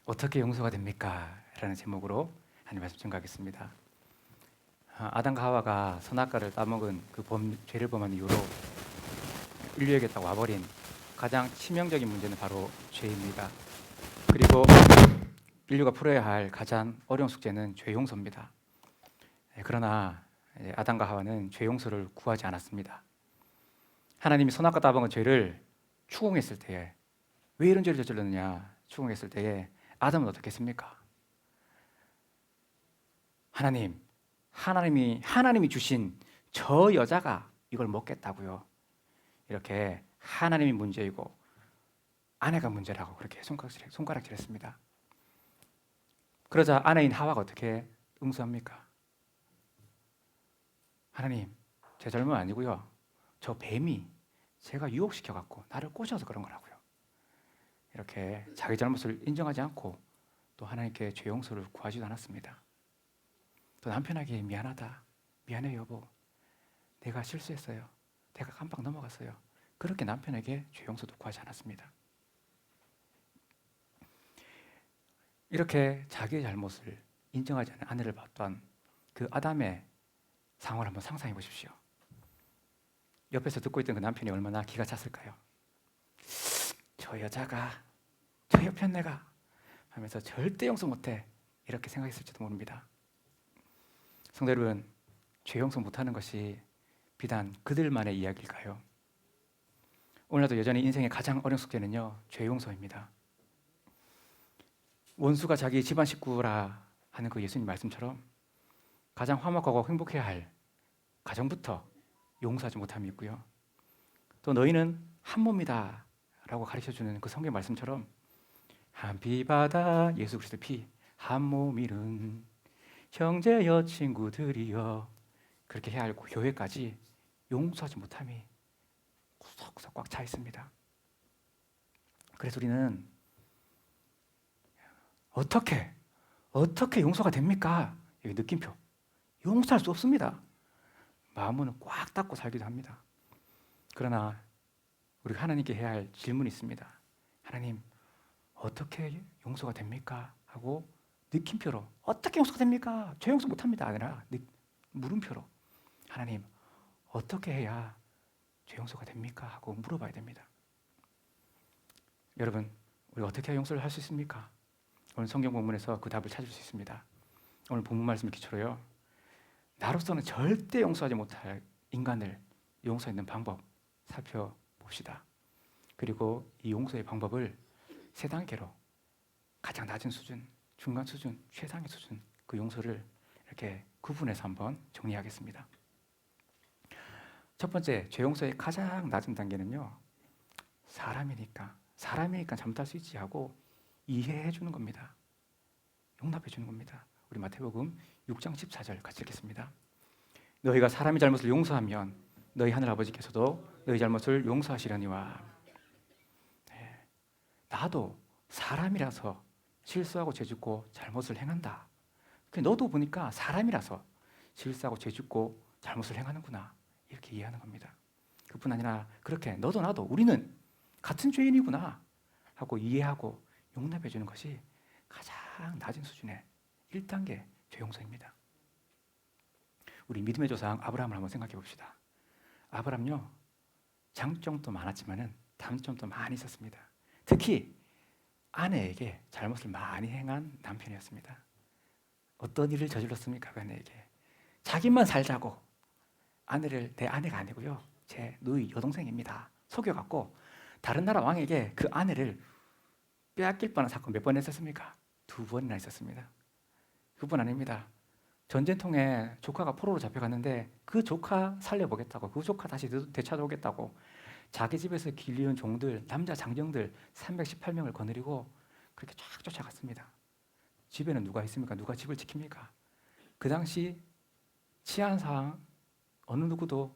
어떻게 용서가 됩니까? 라는 제목으로 하나님 말씀 증거하겠습니다. 아담과 하와가 선악과를 따먹은 그 죄를 범한 이후로 인류에게 딱 와버린 가장 치명적인 문제는 바로 죄입니다. 그리고 인류가 풀어야 할 가장 어려운 숙제는 죄 용서입니다. 그러나 아담과 하와는 죄 용서를 구하지 않았습니다. 하나님이 선악과 따먹은 죄를 추궁했을 때에, 왜 이런 죄를 저질렀느냐 추궁했을 때에 아담은 어떻게 했습니까? 하나님이 주신 저 여자가 이걸 먹겠다고요. 이렇게 하나님이 문제이고 아내가 문제라고 그렇게 손가락질했습니다. 그러자 아내인 하와가 어떻게 응수합니까? 하나님, 제 잘못 아니고요. 저 뱀이 제가 유혹시켜갖고 나를 꼬셔서 그런 거라고요. 이렇게 자기 잘못을 인정하지 않고 또 하나님께 죄 용서를 구하지도 않았습니다. 또 남편에게 미안하다, 미안해 여보, 내가 실수했어요, 내가 깜빡 넘어갔어요, 그렇게 남편에게 죄 용서도 구하지 않았습니다. 이렇게 자기의 잘못을 인정하지 않은 아내를 봤던 그 아담의 상황을 한번 상상해 보십시오. 옆에서 듣고 있던 그 남편이 얼마나 기가 찼을까요? 저 여자가, 저 옆에 내가 하면서 절대 용서 못해, 이렇게 생각했을지도 모릅니다. 성도 여러분, 죄 용서 못하는 것이 비단 그들만의 이야기일까요? 오늘날도 여전히 인생의 가장 어려운 숙제는요, 죄 용서입니다. 원수가 자기 집안 식구라 하는 그 예수님 말씀처럼 가장 화목하고 행복해야 할 가정부터 용서하지 못함이 있고요. 또 너희는 한 몸이다 라고 가르쳐주는 그 성경 말씀처럼 한 피 받아 예수 그리스도의 피, 한 몸이는 형제여 친구들이여, 그렇게 해야 할 교회까지 용서하지 못함이 구석구석 꽉 차 있습니다. 그래서 우리는 어떻게 용서가 됩니까? 여기 느낌표. 용서할 수 없습니다. 마음은 꽉 닫고 살기도 합니다. 그러나 우리가 하나님께 해야 할 질문이 있습니다. 하나님, 어떻게 용서가 됩니까? 하고 느낌표로 어떻게 용서가 됩니까? 죄 용서 못합니다. 아니라 물음표로 하나님, 어떻게 해야 죄 용서가 됩니까? 하고 물어봐야 됩니다. 여러분, 우리가 어떻게 해야 용서를 할 수 있습니까? 오늘 성경 본문에서 그 답을 찾을 수 있습니다. 오늘 본문 말씀을 기초로요, 나로서는 절대 용서하지 못할 인간을 용서하는 방법 살펴봅시다. 그리고 이 용서의 방법을 세 단계로, 가장 낮은 수준, 중간 수준, 최상의 수준, 그 용서를 이렇게 구분해서 한번 정리하겠습니다. 첫 번째, 죄 용서의 가장 낮은 단계는요, 사람이니까 잘못할 수 있지 하고 이해해 주는 겁니다. 용납해 주는 겁니다. 우리 마태복음 6장 14절 같이 읽겠습니다. 너희가 사람의 잘못을 용서하면 너희 하늘 아버지께서도 너희 잘못을 용서하시려니와. 나도 사람이라서 실수하고 죄짓고 잘못을 행한다. 너도 보니까 사람이라서 실수하고 죄짓고 잘못을 행하는구나, 이렇게 이해하는 겁니다. 그뿐 아니라 그렇게 너도 나도 우리는 같은 죄인이구나 하고 이해하고 용납해 주는 것이 가장 낮은 수준의 1단계 죄 용서입니다. 우리 믿음의 조상 아브라함을 한번 생각해 봅시다. 아브라함요, 장점도 많았지만은 단점도 많이 있었습니다. 특히 아내에게 잘못을 많이 행한 남편이었습니다. 어떤 일을 저질렀습니까? 그 아내에게 자기만 살자고 아내를 내 아내가 아니고요, 제 누이 여동생입니다 속여갖고 다른 나라 왕에게 그 아내를 빼앗길 뻔한 사건 몇 번 했었습니까? 2번이나 있었습니다. 그뿐 아닙니다. 전쟁통에 조카가 포로로 잡혀갔는데 그 조카 살려보겠다고, 그 조카 다시 되찾아오겠다고 자기 집에서 길리운 종들, 남자 장정들 318명을 거느리고 그렇게 쫙 쫓아갔습니다. 집에는 누가 있습니까? 누가 집을 지킵니까? 그 당시 치안 상황 어느 누구도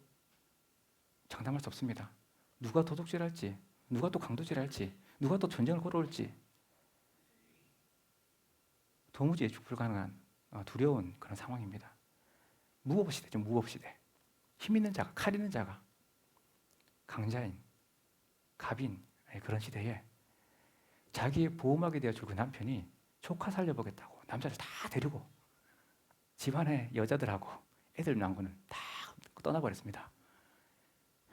장담할 수 없습니다. 누가 도둑질할지, 누가 또 강도질할지, 누가 또 전쟁을 걸어올지 도무지 예측 불가능한 두려운 그런 상황입니다. 무법시대죠. 무법시대. 힘 있는 자가, 칼 있는 자가 강자인, 갑인, 그런 시대에 자기의 보호막이 되어줄 그 남편이 조카 살려보겠다고 남자를 다 데리고 집안에 여자들하고 애들 낳고는 다 떠나버렸습니다.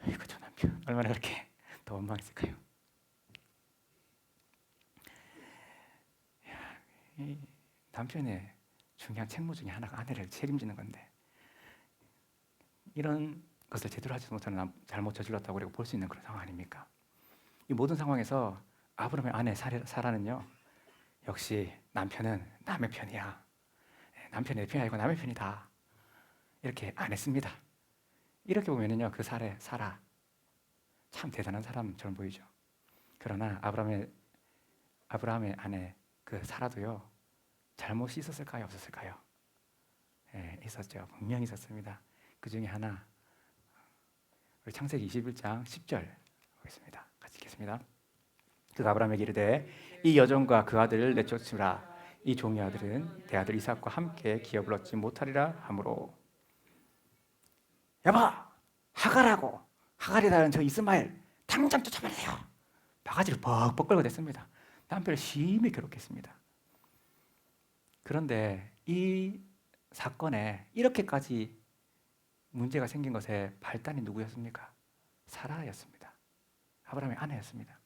이거 저 남편 얼마나 그렇게 더 원망했을까요? 이 남편의 중요한 책무 중에 하나가 아내를 책임지는 건데 이런 것을 제대로 하지 못하는 잘못 저질렀다고 우리가 볼 수 있는 그런 상황 아닙니까? 이 모든 상황에서 아브라함의 아내 사라는요, 역시 남편은 남의 편이야, 남편이 내 편이 아니고 남의 편이다, 이렇게 안 했습니다. 이렇게 보면은요, 그 사라 참 대단한 사람처럼 보이죠. 그러나 아브라함의 아내 그 사라도요, 잘못이 있었을까요, 없었을까요? 있었죠. 분명히 있었습니다. 그 중에 하나, 우리 창세기 21장 10절 보겠습니다. 같이 읽겠습니다. 그가 아브라함에게 이르되 이 여종과 그 아들을 내쫓으라. 이 종의 아들은 내 아들 이삭과 함께 기업을 얻지 못하리라 하므로. 여보, 하갈하고 하갈이라는 저 이스마엘 당장 쫓아버리세요. 바가지를 벅벅 걸고 댔습니다. 남편을 심히 괴롭혔습니다. 그런데 이 사건에 이렇게까지 문제가 생긴 것의 발단이 누구였습니까? 사라였습니다. 아브라함의 아내였습니다.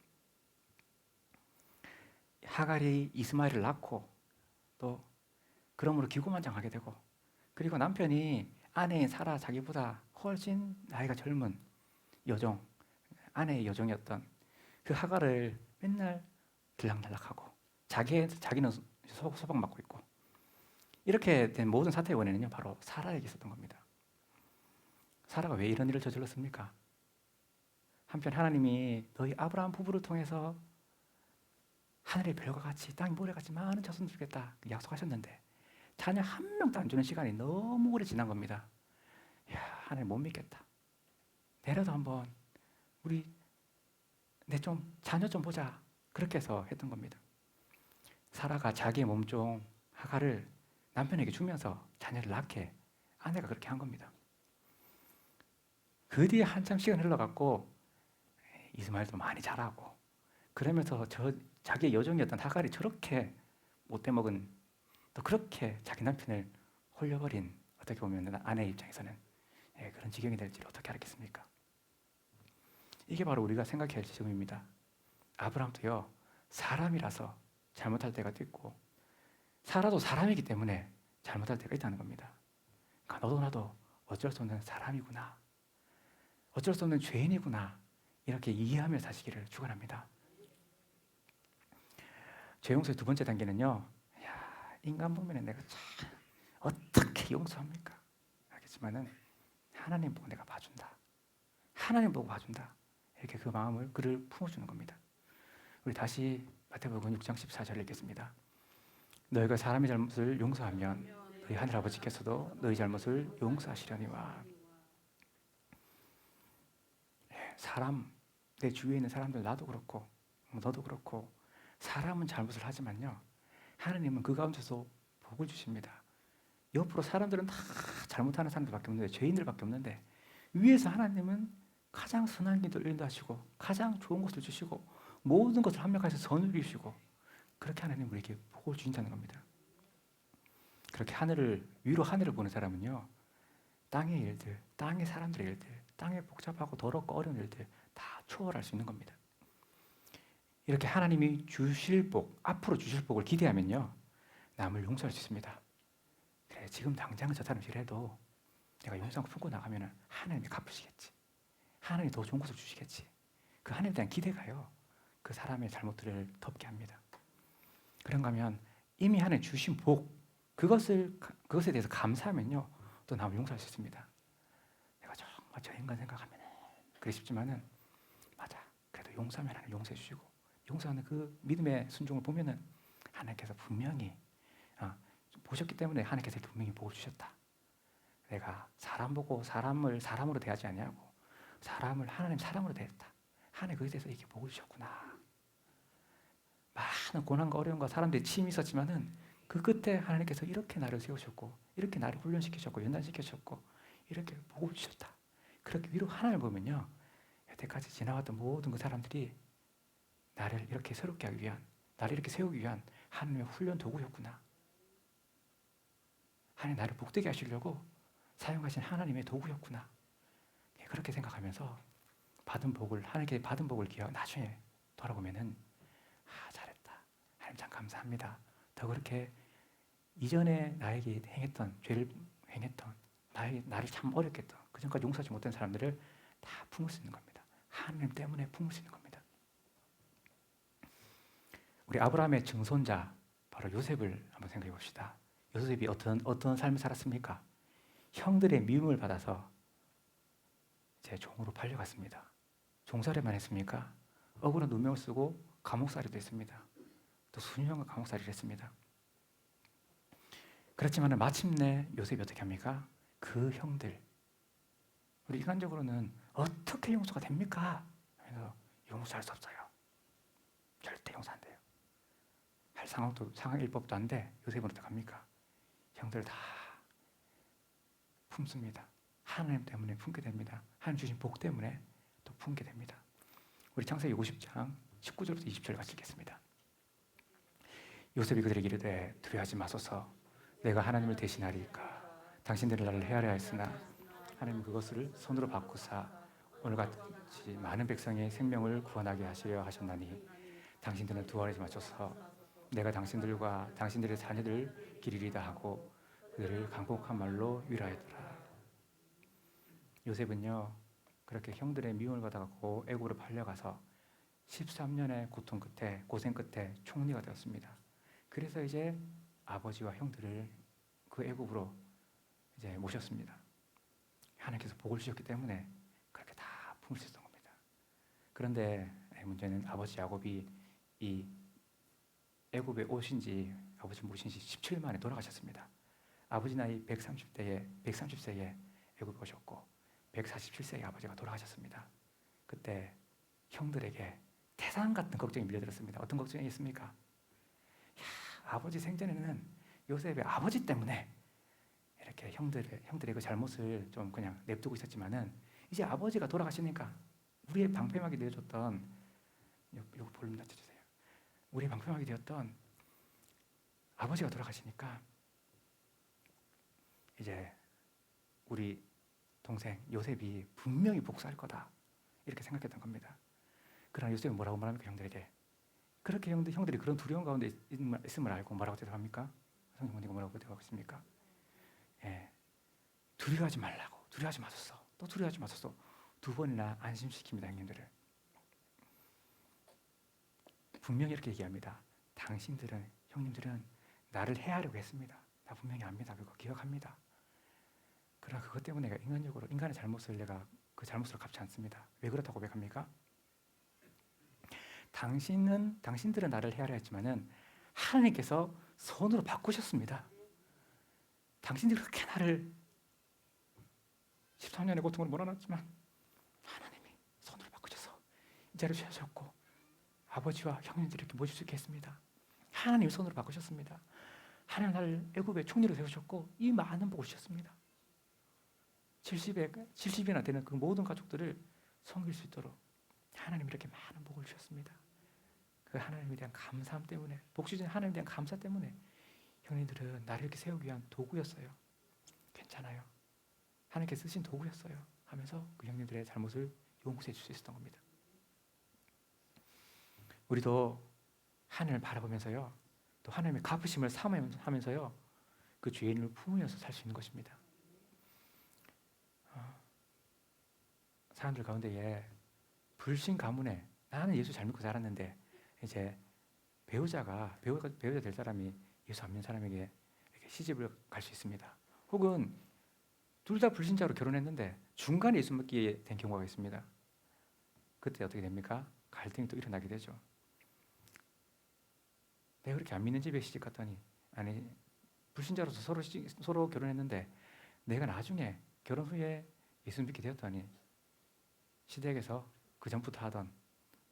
하갈이 이스마엘을 낳고 또 그러므로 기고만장하게 되고, 그리고 남편이 아내인 사라 자기보다 훨씬 나이가 젊은 여종, 아내의 여종이었던 그 하갈을 맨날 들락날락하고 자기는 소박맞고 있고, 이렇게 된 모든 사태의 원인은요 바로 사라에게 있었던 겁니다. 사라가 왜 이런 일을 저질렀습니까? 한편 하나님이 너희 아브라함 부부를 통해서 하늘의 별과 같이 땅의 모래같이 많은 자손 주겠다 약속하셨는데 자녀 한 명도 안 주는 시간이 너무 오래 지난 겁니다. 야, 하나님 못 믿겠다. 내려도 한번 내 좀 자녀 좀 보자. 그렇게 해서 했던 겁니다. 사라가 자기의 몸종 하갈을 남편에게 주면서 자녀를 낳게 아내가 그렇게 한 겁니다. 그 뒤에 한참 시간 흘러갔고 이스마엘도 많이 자라고, 그러면서 자기의 여종이었던 하갈이 저렇게 못돼먹은, 또 그렇게 자기 남편을 홀려버린, 어떻게 보면 아내의 입장에서는 그런 지경이 될지를 어떻게 알겠습니까? 이게 바로 우리가 생각해야 할 지점입니다. 아브라함도요, 사람이라서 잘못할 때가 있고 사라도 사람이기 때문에 잘못할 때가 있다는 겁니다. 그러니까 너도 나도 어쩔 수 없는 사람이구나, 어쩔 수 없는 죄인이구나, 이렇게 이해하며 사시기를 축원합니다. 죄 용서의 두 번째 단계는요, 인간 보면 내가 참 어떻게 용서합니까? 알겠지만은 하나님 보고 내가 봐준다, 하나님 보고 봐준다, 이렇게 그 마음을 그를 품어주는 겁니다. 우리 다시 마태복음 6장 14절 읽겠습니다. 너희가 사람의 잘못을 용서하면 너희 하늘 아버지께서도 너희 잘못을 용서하시려니와. 사람, 내 주위에 있는 사람들, 나도 그렇고 너도 그렇고 사람은 잘못을 하지만요, 하나님은 그 가운데서 복을 주십니다. 옆으로 사람들은 다 잘못하는 사람들밖에 없는데, 죄인들밖에 없는데, 위에서 하나님은 가장 선한 길을 인도하시고 가장 좋은 것을 주시고 모든 것을 합력하셔서 선을 이루시고, 그렇게 하나님 우리에게 복을 주신다는 겁니다. 그렇게 위로 하늘을 보는 사람은요, 땅의 일들, 땅의 사람들의 일들, 땅의 복잡하고 더럽고 어려운 일들 다 초월할 수 있는 겁니다. 이렇게 하나님이 주실 복, 앞으로 주실 복을 기대하면요, 남을 용서할 수 있습니다. 그래, 지금 당장은 저 사람 싫어해도 내가 용서하고 품고 나가면 하나님이 갚으시겠지, 하나님이 더 좋은 것을 주시겠지, 그 하나님에 대한 기대가요, 그 사람의 잘못들을 덮게 합니다. 그런가 하면 이미 하나님 주신 복, 그것에 대해서 감사하면요, 또 남을 용서할 수 있습니다. 내가 정말 저 인간 생각하면 그래 싶지만은, 맞아, 그래도 용서하면 하나님 용서해 주시고, 용서하는 그 믿음의 순종을 보면은 하나님께서 분명히 보셨기 때문에 하나님께서 분명히 복을 주셨다. 내가 사람 보고 사람을 사람으로 대하지 아니하고 사람을 하나님 사람으로 대했다. 하나님 거기에 대해서 이렇게 복을 주셨구나. 많은 고난과 어려움과 사람들이 침이 있었지만은 그 끝에 하나님께서 이렇게 나를 세우셨고, 이렇게 나를 훈련시키셨고, 연단시키셨고, 이렇게 복을 주셨다. 그렇게 위로 하나님을 보면요, 여태까지 지나왔던 모든 그 사람들이 나를 이렇게 새롭게 하기 위한, 나를 이렇게 세우기 위한 하나님의 훈련 도구였구나. 하나님 나를 복되게 하시려고 사용하신 하나님의 도구였구나. 그렇게 생각하면서 받은 복을, 하나님께 받은 복을 나중에 돌아보면은 잘했다. 하나님 참 감사합니다. 더 그렇게 이전에 나에게 행했던 죄를 행했던 나를 참 어렵게 했던 그 전까지 용서하지 못한 사람들을 다 품을 수 있는 겁니다. 하나님 때문에 품을 수 있는 겁니다. 우리 아브라함의 증손자 바로 요셉을 한번 생각해 봅시다. 요셉이 어떤 삶을 살았습니까? 형들의 미움을 받아서 제 종으로 팔려갔습니다. 종살이만 했습니까? 억울한 누명을 쓰고 감옥살이도 했습니다. 또 수년간 감옥살이를 했습니다. 그렇지만 마침내 요셉이 어떻게 합니까? 그 형들, 우리 인간적으로는 어떻게 용서가 됩니까? 하면서 용서할 수 없어요. 절대 용서 안 돼요. 할 상황일 법도 안 돼. 요셉은 어떻게 합니까? 형들 다 품습니다. 하나님 때문에 품게 됩니다. 하나님 주신 복 때문에 또 품게 됩니다. 우리 창세기 50장 19절부터 20절 같이 읽겠습니다. 요셉이 그들에게 이르되 두려워하지 마소서 내가 하나님을 대신하리이까 당신들이 나를 헤아려 하였으나 하나님 그것을 손으로 바꾸사 오늘 같이 많은 백성의 생명을 구원하게 하시려 하셨나니 당신들은 두려워하지 마소서 내가 당신들과 당신들의 자녀들 기리리다 하고 그들을 간곡한 말로 위로하였더라. 요셉은요 그렇게 형들의 미움을 받아갖고 애굽으로 팔려가서 13년의 고생 끝에 총리가 되었습니다. 그래서 이제 아버지와 형들을 그 애굽으로 이제 모셨습니다. 하나님께서 복을 주셨기 때문에 그렇게 다 품을 수 있었던 겁니다. 그런데 문제는 아버지 야곱이 이 애굽에 오신 지 아버지 모신 지 17일 만에 돌아가셨습니다. 아버지 나이 130세에 애굽에 오셨고 147세에 아버지가 돌아가셨습니다. 그때 형들에게 태산 같은 걱정이 밀려들었습니다. 어떤 걱정이 있습니까? 아버지 생전에는 요셉의 아버지 때문에 이렇게 형들의 그 잘못을 좀 그냥 냅두고 있었지만은 이제 아버지가 돌아가시니까 우리의 방패막이 되어줬던 이거 볼륨 낮춰주세요. 우리의 방패막이 되었던 아버지가 돌아가시니까 이제 우리 동생 요셉이 분명히 복수할 거다 이렇게 생각했던 겁니다. 그러나 요셉이 뭐라고 말합니까? 형들에게 그렇게 형들이 그런 두려움 가운데 있음을 알고 뭐라고 대답합니까? 성경은 뭐라고 대답하고 있습니까? 두려워하지 말라고 두려워하지 마소서 또 두려워하지 마소서 2번이나 안심시킵니다. 분명히 이렇게 얘기합니다. 형님들은 나를 해하려고 했습니다. 나 분명히 압니다. 그거 기억합니다. 그러나 그것 때문에 내가 인간의 잘못을 내가 그 잘못으로 갚지 않습니다. 왜 그렇다고 고백합니까? 당신들은 나를 헤아려 했지만은 하나님께서 손으로 바꾸셨습니다. 당신들이 그렇게 나를 13년의 고통을 몰아놨지만 하나님이 손으로 바꾸셔서 이 자리를 주셨고 아버지와 형님들이 이렇게 모실 수 있게 했습니다. 하나님이 손으로 바꾸셨습니다. 하나님 나를 애굽의 총리로 세우셨고 이 많은 복을 주셨습니다. 70이나 되는 그 모든 가족들을 섬길 수 있도록 하나님이 이렇게 많은 복을 주셨습니다. 그 하나님에 대한 감사함 때문에 복 주신 하나님에 대한 감사 때문에 형님들은 나를 이렇게 세우기 위한 도구였어요. 괜찮아요. 하나님께 쓰신 도구였어요. 하면서 그 형님들의 잘못을 용서해 줄 수 있었던 겁니다. 우리도 하나님을 바라보면서요. 또 하나님의 갚으심을 사모하면서요. 그 죄인을 품으면서 살 수 있는 것입니다. 사람들 가운데에 불신 가문에 나는 예수 잘 믿고 자랐는데 이제 배우자 될 사람이 예수 안 믿는 사람에게 이렇게 시집을 갈 수 있습니다. 혹은 둘 다 불신자로 결혼했는데 중간에 예수 믿게 된 경우가 있습니다. 그때 어떻게 됩니까? 갈등이 또 일어나게 되죠. 내가 그렇게 안 믿는 집에 시집 갔더니 아니 불신자로서 서로 결혼했는데 내가 나중에 결혼 후에 예수 믿게 되었더니 시댁에서 그 전부터 하던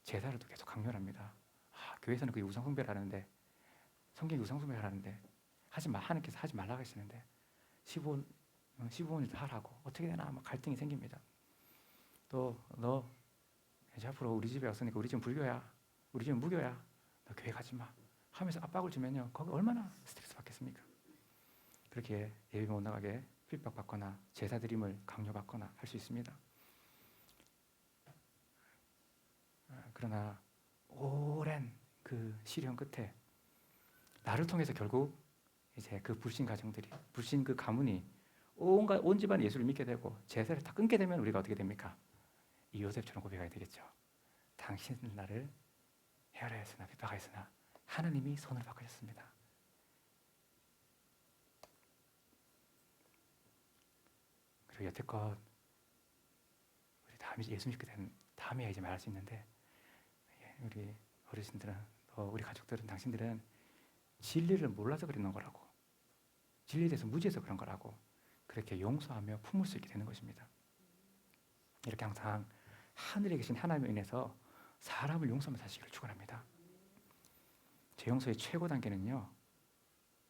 제사를 또 계속 강요합니다. 교회에서는 그게 우상숭배를 하는데 성경이 우상숭배를 하는데 하나님께서 하지 말라고 하시는데 시부모님을 하라고 어떻게 되나 막 갈등이 생깁니다. 또 너 이제 앞으로 우리 집에 왔으니까 우리 집은 불교야, 우리 집은 무교야, 너 교회 가지 마. 하면서 압박을 주면요, 거기 얼마나 스트레스 받겠습니까? 그렇게 예배 못 나가게 핍박받거나 제사 드림을 강요받거나 할 수 있습니다. 그러나 오랜 그 시련 끝에 나를 통해서 결국 이제 그 불신 가정들이, 불신 그 가문이 온 집안이 예수를 믿게 되고 제사를 다 끊게 되면 우리가 어떻게 됩니까? 이 요셉처럼 고백해야 되겠죠. 당신은 나를 헤아려했으나 핍박하였으나 하나님이 손을 바꾸셨습니다. 그리고 여태껏 우리 다음에 예수 믿게 된 다음에 이제 말할 수 있는데, 우리 어르신들은 또 우리 가족들은, 당신들은 진리를 몰라서 그러는 거라고, 진리에 대해서 무지해서 그런 거라고 그렇게 용서하며 품을 수 있게 되는 것입니다. 이렇게 항상 하늘에 계신 하나님을 인해서 사람을 용서하며 사시기를 축원합니다. 제 용서의 최고 단계는요,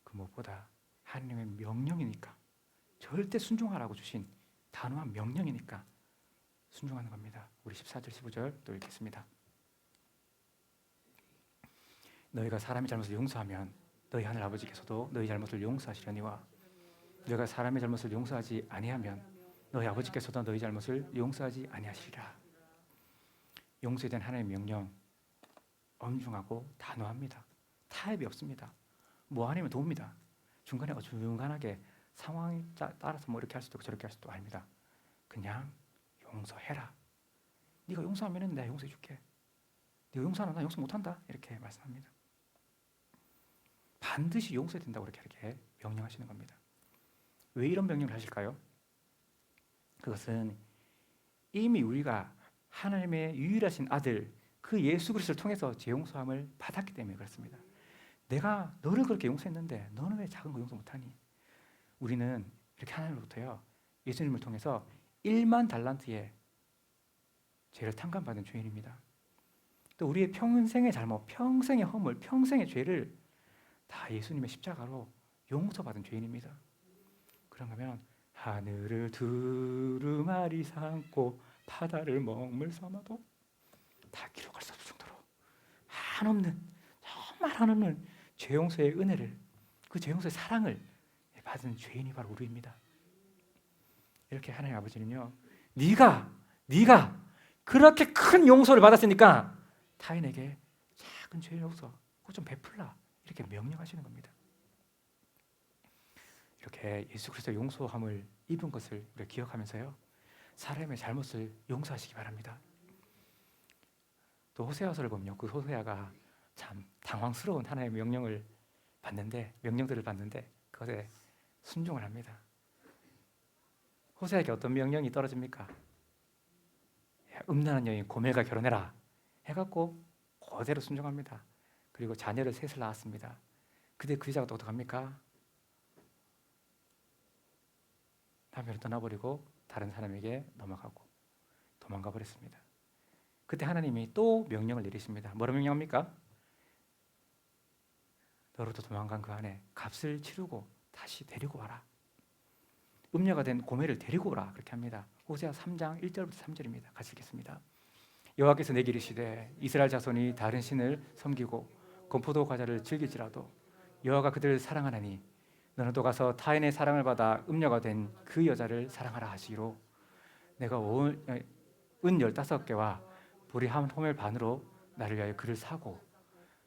그 무엇보다 하나님의 명령이니까, 절대 순종하라고 주신 단호한 명령이니까 순종하는 겁니다. 우리 14절 15절 또 읽겠습니다. 너희가 사람의 잘못을 용서하면 너희 하늘 아버지께서도 너희 잘못을 용서하시려니와 너희가 사람의 잘못을 용서하지 아니하면 너희 아버지께서도 너희 잘못을 용서하지 아니하시리라. 용서에 대한 하나님의 명령 엄중하고 단호합니다. 타협이 없습니다. 뭐 아니면 돕니다. 중간에 어중간하게 상황에 따라서 뭐 이렇게 할 수도 있고 저렇게 할 수도 아닙니다. 그냥 용서해라. 네가 용서하면 내가 용서해 줄게. 네가 용서 안 하면 나 용서 못한다. 이렇게 말씀합니다. 반드시 용서해야 된다고 이렇게 명령하시는 겁니다. 왜 이런 명령을 하실까요? 그것은 이미 우리가 하나님의 유일하신 아들 그 예수 그리스도를 통해서 재용서함을 받았기 때문에 그렇습니다. 내가 너를 그렇게 용서했는데 너는 왜 작은 거 용서 못하니? 우리는 이렇게 하나님으로부터요, 예수님을 통해서 1만 달란트의 죄를 탕감받은 죄인입니다. 또 우리의 평생의 잘못, 평생의 허물, 평생의 죄를 다 예수님의 십자가로 용서받은 죄인입니다. 그런가면 하늘을 두루마리 삼고 바다를 먹물 삼아도 다 기록할 수 없을 정도로 한없는, 정말 한없는 죄 용서의 은혜를, 그 죄 용서의 사랑을 받은 죄인이 바로 우리입니다. 이렇게 하나님 아버지는요, 네가 그렇게 큰 용서를 받았으니까 타인에게 작은 죄 용서 그거 좀 베풀라, 이렇게 명령하시는 겁니다. 이렇게 예수 그리스도의 용서함을 입은 것을 우리가 기억하면서요, 사람의 잘못을 용서하시기 바랍니다. 또 호세아서를 보면요, 그 호세아가 참 당황스러운 하나님의 명령들을 받는데 그것에 순종을 합니다. 호세아에게 어떤 명령이 떨어집니까? 음란한 여인 고멜과 결혼해라 해갖고 그대로 순종합니다. 그리고 자녀를 셋을 낳았습니다. 그때 그 여자가 또 어떡합니까? 남편을 떠나버리고 다른 사람에게 넘어가고 도망가 버렸습니다. 그때 하나님이 또 명령을 내리십니다. 뭐라 명령합니까? 너로부터 도망간 그 아내 값을 치르고 다시 데리고 와라. 음녀가 된 고멜을 데리고 오라, 그렇게 합니다. 호세아 3장 1절부터 3절입니다. 같이 읽겠습니다. 여호와께서 내게 이르시되 이스라엘 자손이 다른 신을 섬기고 건포도 과자를 즐길지라도 여호와가 그들을 사랑하나니 너는 또 가서 타인의 사랑을 받아 음녀가 된 그 여자를 사랑하라 하시기로 내가 은 15개와 보리 한 호멜 반으로 나를 위하여 그를 사고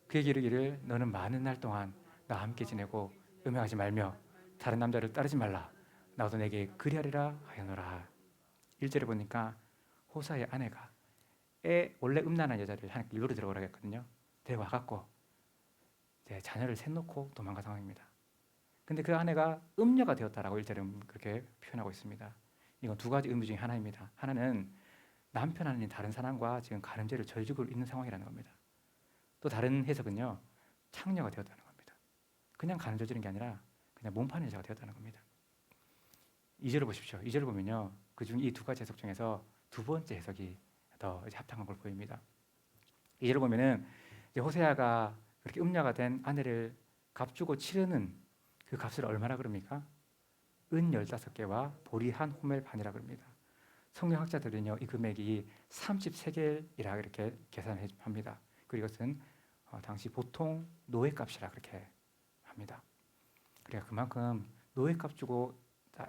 그에게 이르기를 너는 많은 날 동안 나와 함께 지내고 음행하지 말며 다른 남자를 따르지 말라. 나도 내게 그리하리라 하였노라. 1절에 보니까 호사의 아내가 원래 음란한 여자를 하나님께 일부러 들어오라고 했거든요. 데려와갖고 자녀를 셋 놓고 도망간 상황입니다. 근데 그 아내가 음녀가 되었다라고 1절에 그렇게 표현하고 있습니다. 이건 두 가지 의미 중에 하나입니다. 하나는 남편 아닌 다른 사람과 지금 가늠죄를 저지르고 있는 상황이라는 겁니다. 또 다른 해석은요, 창녀가 되었다는 겁니다. 그냥 가늠 저지른 게 아니라 그냥 몸판 여자가 되었다는 겁니다. 2절을 보십시오. 2절을 보면요, 그중 이 두 가지 해석 중에서 두 번째 해석이 더 합당한 걸 보입니다. 2절을 보면은 이제 호세아가 그렇게 음녀가 된 아내를 값주고 치르는 그 값을 얼마나 그럽니까? 은 15개와 보리 한 호멜 반이라 그럽니다. 성경학자들은요, 이 금액이 30세겔이라 이렇게 계산합니다. 그리고 이것은 당시 보통 노예값이라 그렇게 합니다. 그러니까 그만큼 노예값 주고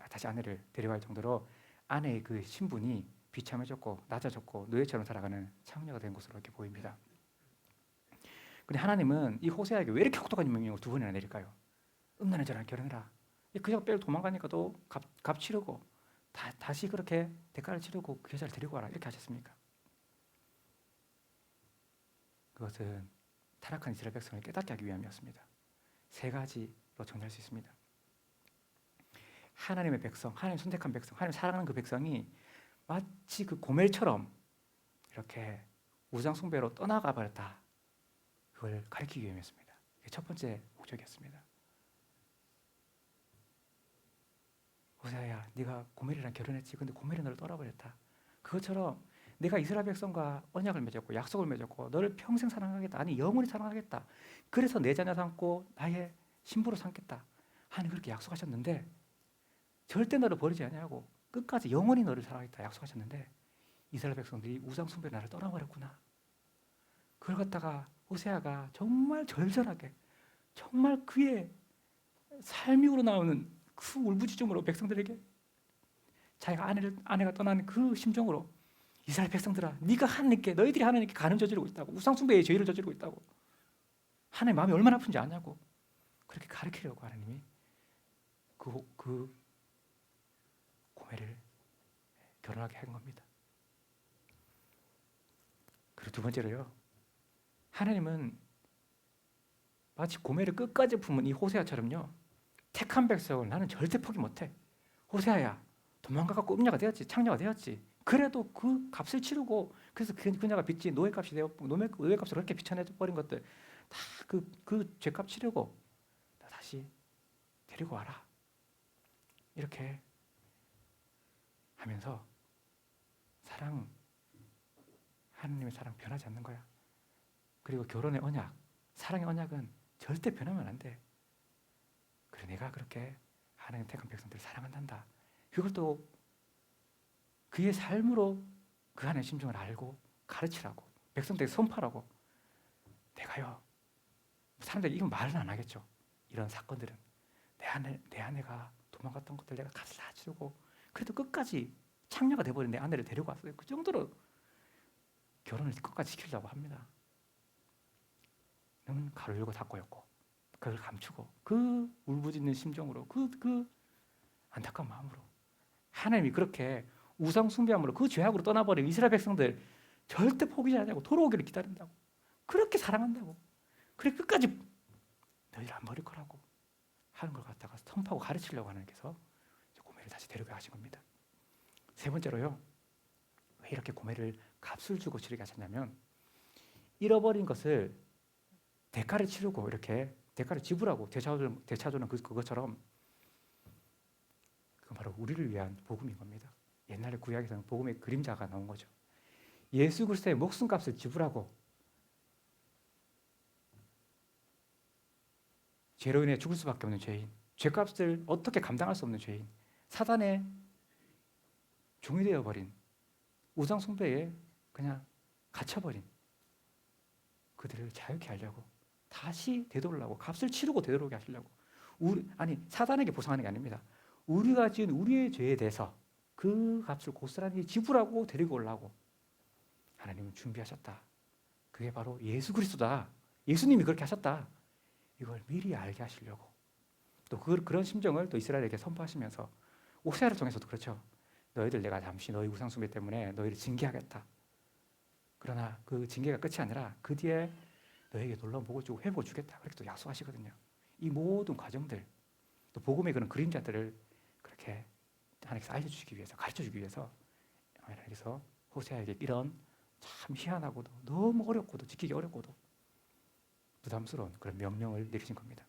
다시 아내를 데려갈 정도로 아내의 그 신분이 비참해졌고 낮아졌고 노예처럼 살아가는 창녀가 된 것으로 이렇게 보입니다. 근데 하나님은 이 호세아에게 왜 이렇게 혹독한 명령을 두 번이나 내릴까요? 음란한 자랑 결혼해라. 그저 빼고 도망가니까 또 값 치르고 다시 그렇게 대가를 치르고 그 여자를 데리고 와라 이렇게 하셨습니까? 그것은 타락한 이스라엘 백성을 깨닫게 하기 위함이었습니다. 세 가지로 정리할 수 있습니다. 하나님의 백성, 하나님 선택한 백성, 하나님 사랑하는 그 백성이 마치 그 고멜처럼 이렇게 우상 숭배로 떠나가 버렸다. 그걸 가리키기 위함이었습니다. 이게 첫 번째 목적이었습니다. 호세아야, 네가 고멜이랑 결혼했지. 근데 고멜이 너를 떠나버렸다. 그것처럼 내가 이스라엘 백성과 언약을 맺었고 약속을 맺었고 너를 평생 사랑하겠다. 아니 영원히 사랑하겠다. 그래서 내 자녀 삼고 나의 신부로 삼겠다. 하나님 그렇게 약속하셨는데 절대 너를 버리지 아니하고 끝까지 영원히 너를 사랑하겠다 약속하셨는데 이스라엘 백성들이 우상 숭배 나를 떠나버렸구나. 그걸 갖다가 호세아가 정말 절절하게 정말 그의 삶으로 나오는 그 울부짖음으로 백성들에게 자기가 아내가 떠나는 그 심정으로 이스라엘 백성들아, 네가 하나님께 너희들이 하나님께 간음 저지르고 있다고 우상 숭배의 죄를 저지르고 있다고 하나님 마음이 얼마나 아픈지 아냐고 그렇게 가르치려고 하나님이 그 고멜을 결혼하게 한 겁니다. 그리고 두 번째로요, 하나님은 마치 고멜을 끝까지 품은 이 호세아처럼요, 택한 백성을 나는 절대 포기 못해. 호세아야, 도망가갖고 음녀가 되었지, 창녀가 되었지. 그래도 그 값을 치르고 그래서 그녀가 빚진 노예값이 되었고 노예값을 그렇게 비춰내버린 것들 다 그 죄값 치르고 나 다시 데리고 와라. 이렇게 하면서 하나님의 사랑 변하지 않는 거야. 그리고 결혼의 언약, 사랑의 언약은 절대 변하면 안 돼. 그래 내가 그렇게 하나님 택한 백성들을 사랑한단다. 그걸 또 그의 삶으로 그 안의 심정을 알고 가르치라고 백성들에게 선포하라고. 내가요, 사람들이 이건 말은 안 하겠죠. 이런 사건들은 내 아내가 도망갔던 것들 내가 값을 다 치르고 그래도 끝까지 창녀가 돼버린 내 아내를 데리고 왔어요. 그 정도로 결혼을 끝까지 지키려고 합니다. 눈은 가로 열고 닫고였고 그걸 감추고 그 울부짖는 심정으로 그 안타까운 마음으로 하나님이 그렇게 우상 숭배함으로 그 죄악으로 떠나버린 이스라엘 백성들 절대 포기하지 않냐고 돌아오기를 기다린다고 그렇게 사랑한다고 그래 끝까지 너희를 안 버릴 거라고 하는 걸 갖다가 선포하고 가르치려고 하나님께서 고멜을 다시 데려가 하신 겁니다. 세 번째로요, 왜 이렇게 고멜을 값을 주고 치르게 하셨냐면 잃어버린 것을 대가를 치르고 이렇게 대가를 지불하고 되찾으는 그것처럼 그건 바로 우리를 위한 복음인 겁니다. 옛날에 구약에서는 복음의 그림자가 나온 거죠. 예수 그리스도의 목숨값을 지불하고 죄로 인해 죽을 수밖에 없는 죄인, 죄값을 어떻게 감당할 수 없는 죄인, 사단의 종이 되어버린 우상 숭배에 그냥 갇혀버린 그들을 자유케 하려고 다시 되돌으려고 값을 치르고 되돌아오게 하시려고 사단에게 보상하는 게 아닙니다. 우리가 지은 우리의 죄에 대해서 그 값을 고스란히 지불하고 데리고 오려고 하나님은 준비하셨다. 그게 바로 예수 그리스도다. 예수님이 그렇게 하셨다. 이걸 미리 알게 하시려고 또 그런 심정을 또 이스라엘에게 선포하시면서 호세아를 통해서도 그렇죠. 너희들 내가 잠시 너희 우상 숭배 때문에 너희를 징계하겠다. 그러나 그 징계가 끝이 아니라 그 뒤에 너에게 놀라운 복을 주고 회복을 주겠다. 그렇게 또 약속하시거든요. 이 모든 과정들 또 복음의 그런 그림자들을 그렇게 하나님께서 알려주시기 위해서 가르쳐주기 위해서 하나님께서 호세아에게 이런 참 희한하고도 너무 어렵고도 지키기 어렵고도 부담스러운 그런 명령을 내리신 겁니다.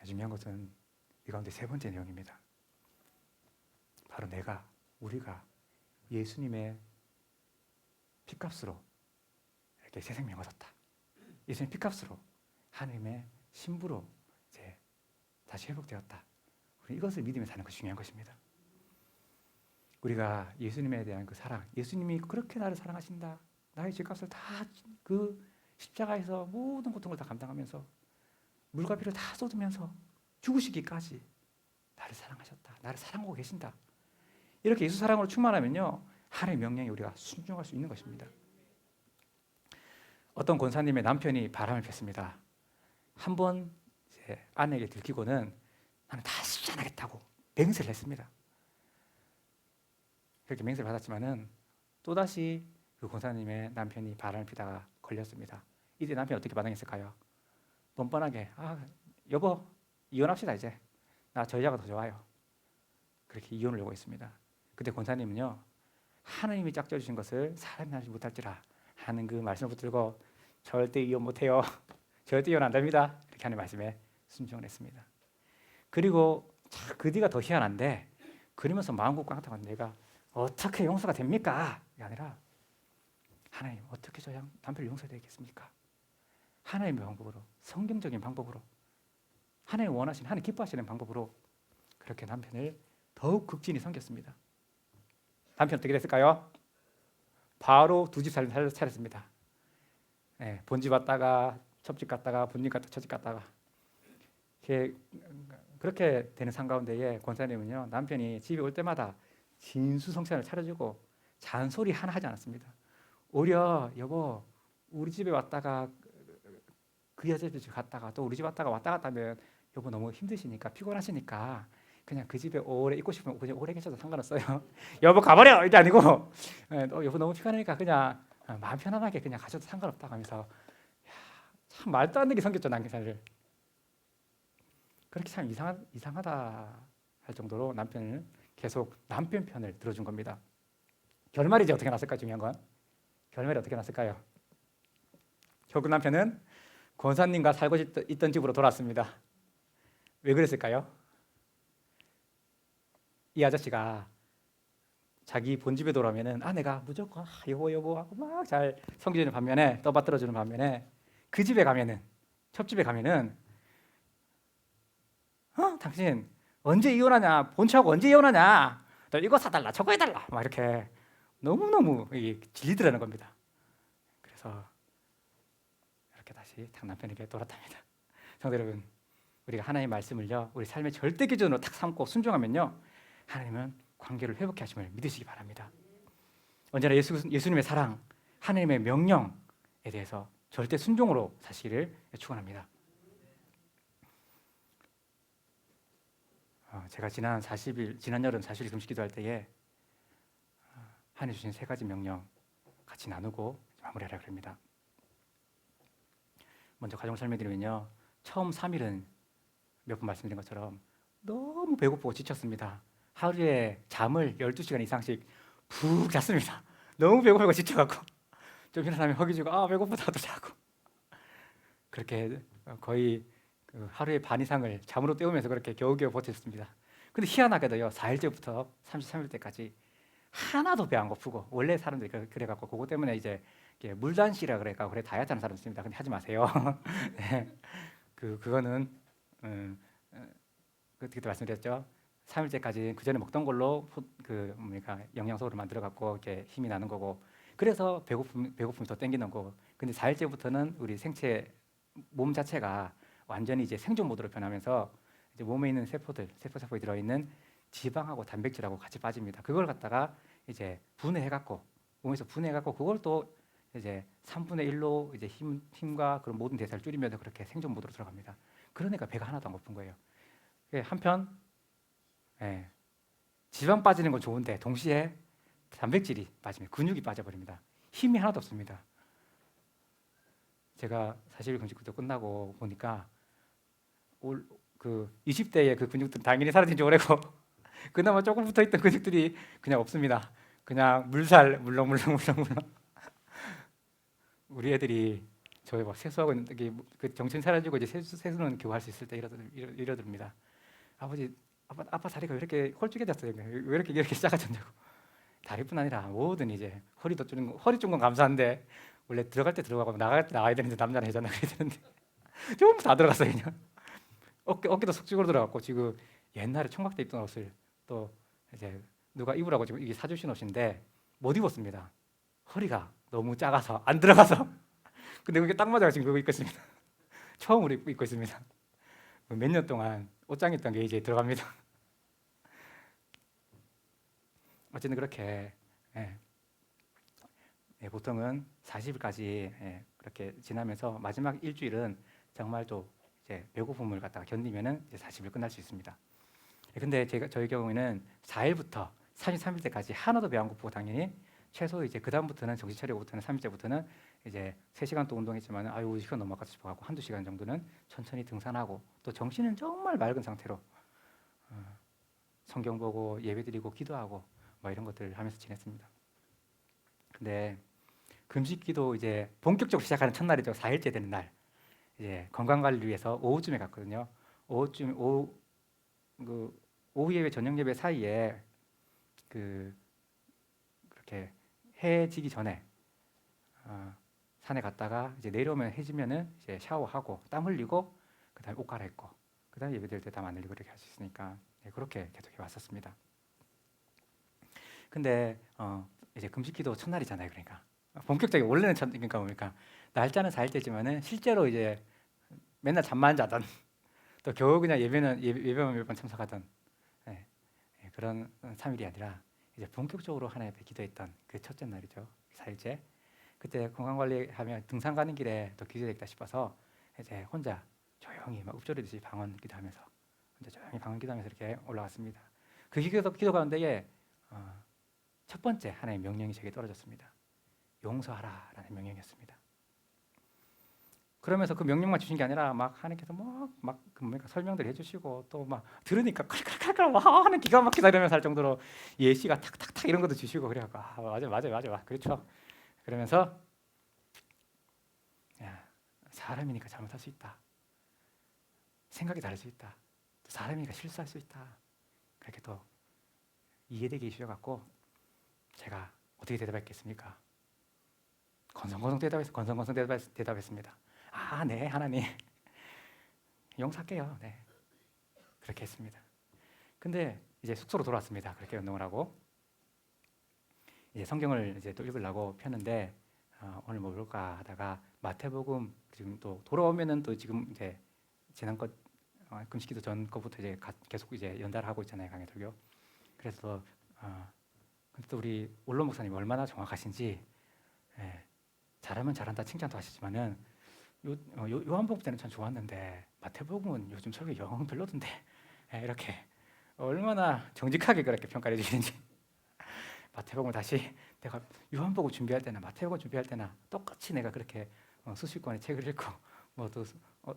중요한 것은 이 가운데 세 번째 내용입니다. 바로 우리가 예수님의 피값으로 이렇게 새 생명 얻었다. 예수님 피값으로 하나님의 신부로 이제 다시 회복되었다. 우리 이것을 믿으며 사는 것이 중요한 것입니다. 우리가 예수님에 대한 그 사랑, 예수님이 그렇게 나를 사랑하신다, 나의 죄값을 다 그 십자가에서 모든 고통을 다 감당하면서 물과 피를 다 쏟으면서 죽으시기까지 나를 사랑하셨다, 나를 사랑하고 계신다, 이렇게 예수 사랑으로 충만하면요, 하나님의 명령에 우리가 순종할 수 있는 것입니다. 어떤 권사님의 남편이 바람을 폈습니다. 한번 아내에게 들키고는 나는 다시 안 하겠다고 맹세를 했습니다. 그렇게 맹세를 받았지만은 또다시 그 권사님의 남편이 바람을 피다가 걸렸습니다. 이때 남편이 어떻게 반응했을까요? 뻔뻔하게 여보 이혼합시다, 이제 나 저 여자가 더 좋아요. 그렇게 이혼을 요구했습니다. 그때 권사님은요, 하나님이 짝져주신 것을 사람이 하지 못할지라 하는 그 말씀을 붙들고 절대 이혼 못해요, 절대 이혼 안 됩니다, 이렇게 하는 말씀에 순종을 했습니다. 그리고 그 뒤가 더 희한한데, 그러면서 마음고 깡통한 내가 어떻게 용서가 됩니까? 이게 아니라 하나님 어떻게 저 남편을 용서되겠습니까? 하나님의 방법으로, 성경적인 방법으로, 하나님 원하시는, 하나님 기뻐하시는 방법으로 그렇게 남편을 더욱 극진히 섬겼습니다. 남편 어떻게 됐을까요? 바로 두 집 차렸습니다. 네, 본집 왔다가 첩집 갔다가 본집 갔다 처집 갔다가 그렇게 되는 상 가운데에 권사님은요, 남편이 집에 올 때마다 진수성찬을 차려주고 잔소리 하나 하지 않았습니다. 오히려 여보 우리 집에 왔다가 그 여자 집 갔다가 또 우리 집 왔다가 왔다 갔다 하면 여보 너무 힘드시니까 피곤하시니까 그냥 그 집에 오래 있고 싶으면 그냥 오래 계셔도 상관없어요. 여보 가버려 이게 아니고 여보 너무 피곤하니까 그냥 마음 편안하게 그냥 가셔도 상관없다고 하면서, 참 말도 안 되게 섬겼죠, 남편을. 그렇게 참 이상하다 할 정도로 남편을 계속 남편 편을 들어준 겁니다. 결말이 이제 어떻게 났을까? 중요한 건 결말이 어떻게 났을까요? 결국 남편은 권사님과 살고 있던 집으로 돌아왔습니다. 왜 그랬을까요? 이 아저씨가 자기 본집에 돌아오면은 내가 무조건 여보 하고 막 잘 섬겨주는 반면에, 떠받들어주는 반면에, 그 집에 가면은, 첩집에 가면은 당신 언제 이혼하냐, 본처하고 언제 이혼하냐, 너 이거 사달라 저거 해달라 막 이렇게 너무너무 질리더라는 겁니다. 그래서 이렇게 다시 딱 남편에게 돌아답니다. 성도 여러분, 우리가 하나님의 말씀을요, 우리 삶의 절대 기준으로 딱 삼고 순종하면요, 하나님은 관계를 회복해 하심을 믿으시기 바랍니다. 언제나 예수님의 사랑, 하나님의 명령에 대해서 절대 순종으로 사시기를 축원합니다. 제가 지난 여름 40일 금식 기도할 때에 하나님 주신 3가지 명령 같이 나누고 마무리하려고 합니다. 먼저 가정을 설명드리면요, 처음 3일은 몇 번 말씀드린 것처럼 너무 배고프고 지쳤습니다. 하루에 잠을 12시간 이상씩 푹 잤습니다. 너무 배고프고 지쳐갖고 좀 일어나면 허기지고 배고프다 또 자고, 그렇게 거의 하루의 반 이상을 잠으로 때우면서 그렇게 겨우겨우 버텼습니다. 근데 희한하게도요, 4일째부터 33일 때까지 하나도 배 안 고프고, 원래 사람들이 그래갖고 그거 때문에 이제 물단시라 그래가 그래 다이어트 하는 사람 있습니다. 근데 하지 마세요. 네. 그거는 그때 말씀드렸죠. 3일째까지 그 전에 먹던 걸로 영양소를 만들어갖고 이렇게 힘이 나는 거고, 그래서 배고픔이 더 땡기는 거고. 근데 4일째부터는 우리 생체 몸 자체가 완전히 이제 생존 모드로 변하면서 이제 몸에 있는 세포에 들어있는 지방하고 단백질하고 같이 빠집니다. 그걸 갖다가 이제 몸에서 분해해갖고 그걸 또 이제 3분의 1로 이제 힘과 그런 모든 대사를 줄이면서 그렇게 생존 모드로 들어갑니다. 그러니까 배가 하나도 안 고픈 거예요. 한편 지방 빠지는 건 좋은데 동시에 단백질이 빠지면 근육이 빠져버립니다. 힘이 하나도 없습니다. 제가 40일 금식도 끝나고 보니까 20대의 그 근육들은 당연히 사라진 지 오래고 그나마 조금 붙어있던 근육들이 그냥 없습니다. 그냥 물살 물렁물렁. 우리 애들이 저희 막 세수하고 있는데 그 정신 사라지고 이제 세수는 겨우 할 수 있을 때 이러듭니다. 아빠 다리가 왜 이렇게 홀쭉해졌어요? 왜 이렇게 작아졌냐고. 다리뿐 아니라 모든 이제 허리도 줄는 거, 허리 준 건 감사한데 원래 들어갈 때 들어가고 나갈 때 나와야 되는데 남자는 여자는 그래야 되는데 전부 다 들어갔어요. 그냥 어깨도 속 찌그러 들어갔고, 지금 옛날에 총각때 입던 옷을 또 이제 누가 입으라고 지금 이게 사주신 옷인데 못 입었습니다. 허리가 너무 작아서 안 들어가서. 근데 그게 딱 맞아서 지금 그거 입고 있습니다. 처음으로 입고 있습니다. 몇 년 동안 옷장 있던 게 이제 들어갑니다. 어쨌든 그렇게 예. 예, 보통은 40일까지 예, 그렇게 지나면서 마지막 일주일은 정말 또 이제 배고픔을 갖다가 견디면은 이제 40일 끝날 수 있습니다. 예, 근데 저희 경우에는 4일부터 33일 때까지 하나도 배 안 고프고 당연히 최소 이제 그 다음부터는 정신 차리고부터는 3일째부터는 이제 3시간 또 운동했지만 아유 시간 너무 아깝다 싶어갖고 한두 시간 정도는 천천히 등산하고 또 정신은 정말 맑은 상태로 성경 보고 예배드리고 기도하고 뭐 이런 것들 하면서 지냈습니다. 근데 금식기도 이제 본격적으로 시작하는 첫날이죠. 4일째 되는 날 이제 건강 관리를 위해서 오후쯤에 갔거든요. 오후 예배 저녁 예배 사이에 그렇게 해 지기 전에 산에 갔다가 이제 내려오면 해지면은 이제 샤워하고 땀 흘리고 그다음에 옷 갈아입고 그다음에 예배드릴 때 땀 안 흘리고 이렇게 할 수 있으니까 네, 그렇게 계속 해왔었습니다. 근데 이제 금식기도 첫날이잖아요. 그러니까 본격적인 원래는 그러니까 뭡니까 날짜는 4일째지만은 실제로 이제 맨날 잠만 자던 또 겨우 그냥 예배만 몇 번 참석하던 예, 예, 그런 3일이 아니라 이제 본격적으로 하나님 앞에 기도했던 그 첫째 날이죠. 4일째. 그때 건강관리하면 등산 가는 길에 또 기도되겠다 싶어서 이제 혼자 조용히 막 읊조리듯이 방언 기도하면서 혼자 조용히 방언 기도하면서 이렇게 올라갔습니다. 그 기도 가운데에 첫 번째 하나님의 명령이 제게 떨어졌습니다. 용서하라라는 명령이었습니다. 그러면서 그 명령만 주신 게 아니라 막 하나님께서 막 설명들 해주시고 또 막 들으니까 칼칼칼칼 막 하는 기가 막히다 이러면서 할 정도로 예시가 탁탁탁 이런 것도 주시고 그래갖고 맞아 그렇죠. 그러면서 야, 사람이니까 잘못할 수 있다. 생각이 다를 수 있다. 사람이니까 실수할 수 있다. 그렇게 또 이해되게 해주셔갖고 제가 어떻게 대답했겠습니까? 건성건성 대답했습니다. 아, 네, 하나님 용서할게요. 네, 그렇게 했습니다. 근데 이제 숙소로 돌아왔습니다. 그렇게 운동을 하고 이제 성경을 이제 또 읽으려고 폈는데 오늘 뭐 볼까 하다가 마태복음 지금 또 돌아오면은 또 지금 이제 지난 것 금식기도 전 거부터 이제 계속 이제 연달하고 있잖아요, 강해들교. 그래서 근데 또 우리 원로 목사님 얼마나 정확하신지 예, 잘하면 잘한다 칭찬도 하시지만은 요한복음 때는 참 좋았는데 마태복음은 요즘 설교 영 별로던데 예, 이렇게 얼마나 정직하게 그렇게 평가해 주시는지 마태복음을 다시 내가 요한복음 준비할 때나 마태복음 준비할 때나 똑같이 내가 그렇게 수십 권의 책을 읽고 뭐 또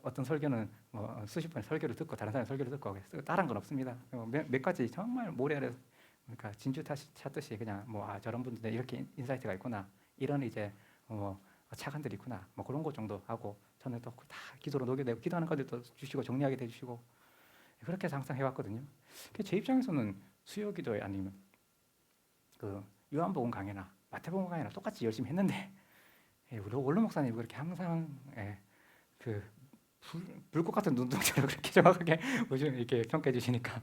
어떤 설교는 뭐 수십 번의 설교를 듣고 다른 사람 설교를 듣고 따라한 건 없습니다. 몇 가지 정말 모래 아래 그러니까 진주 찾듯이 그냥 뭐 저런 분들 이렇게 인사이트가 있구나 이런 이제 뭐 차관들이 있구나 뭐 그런 것 정도 하고 저는 또 다 기도로 녹여내고 기도하는 것들도 주시고 정리하게 해주시고 그렇게 해서 항상 해왔거든요. 제 입장에서는 수요 기도에 아니면 그 요한복음 강해나 마태복음 강해나 똑같이 열심히 했는데 우리 원로 목사님 그렇게 항상 그 불꽃 같은 눈동자로 그렇게 정확하게 이렇게 평가해 주시니까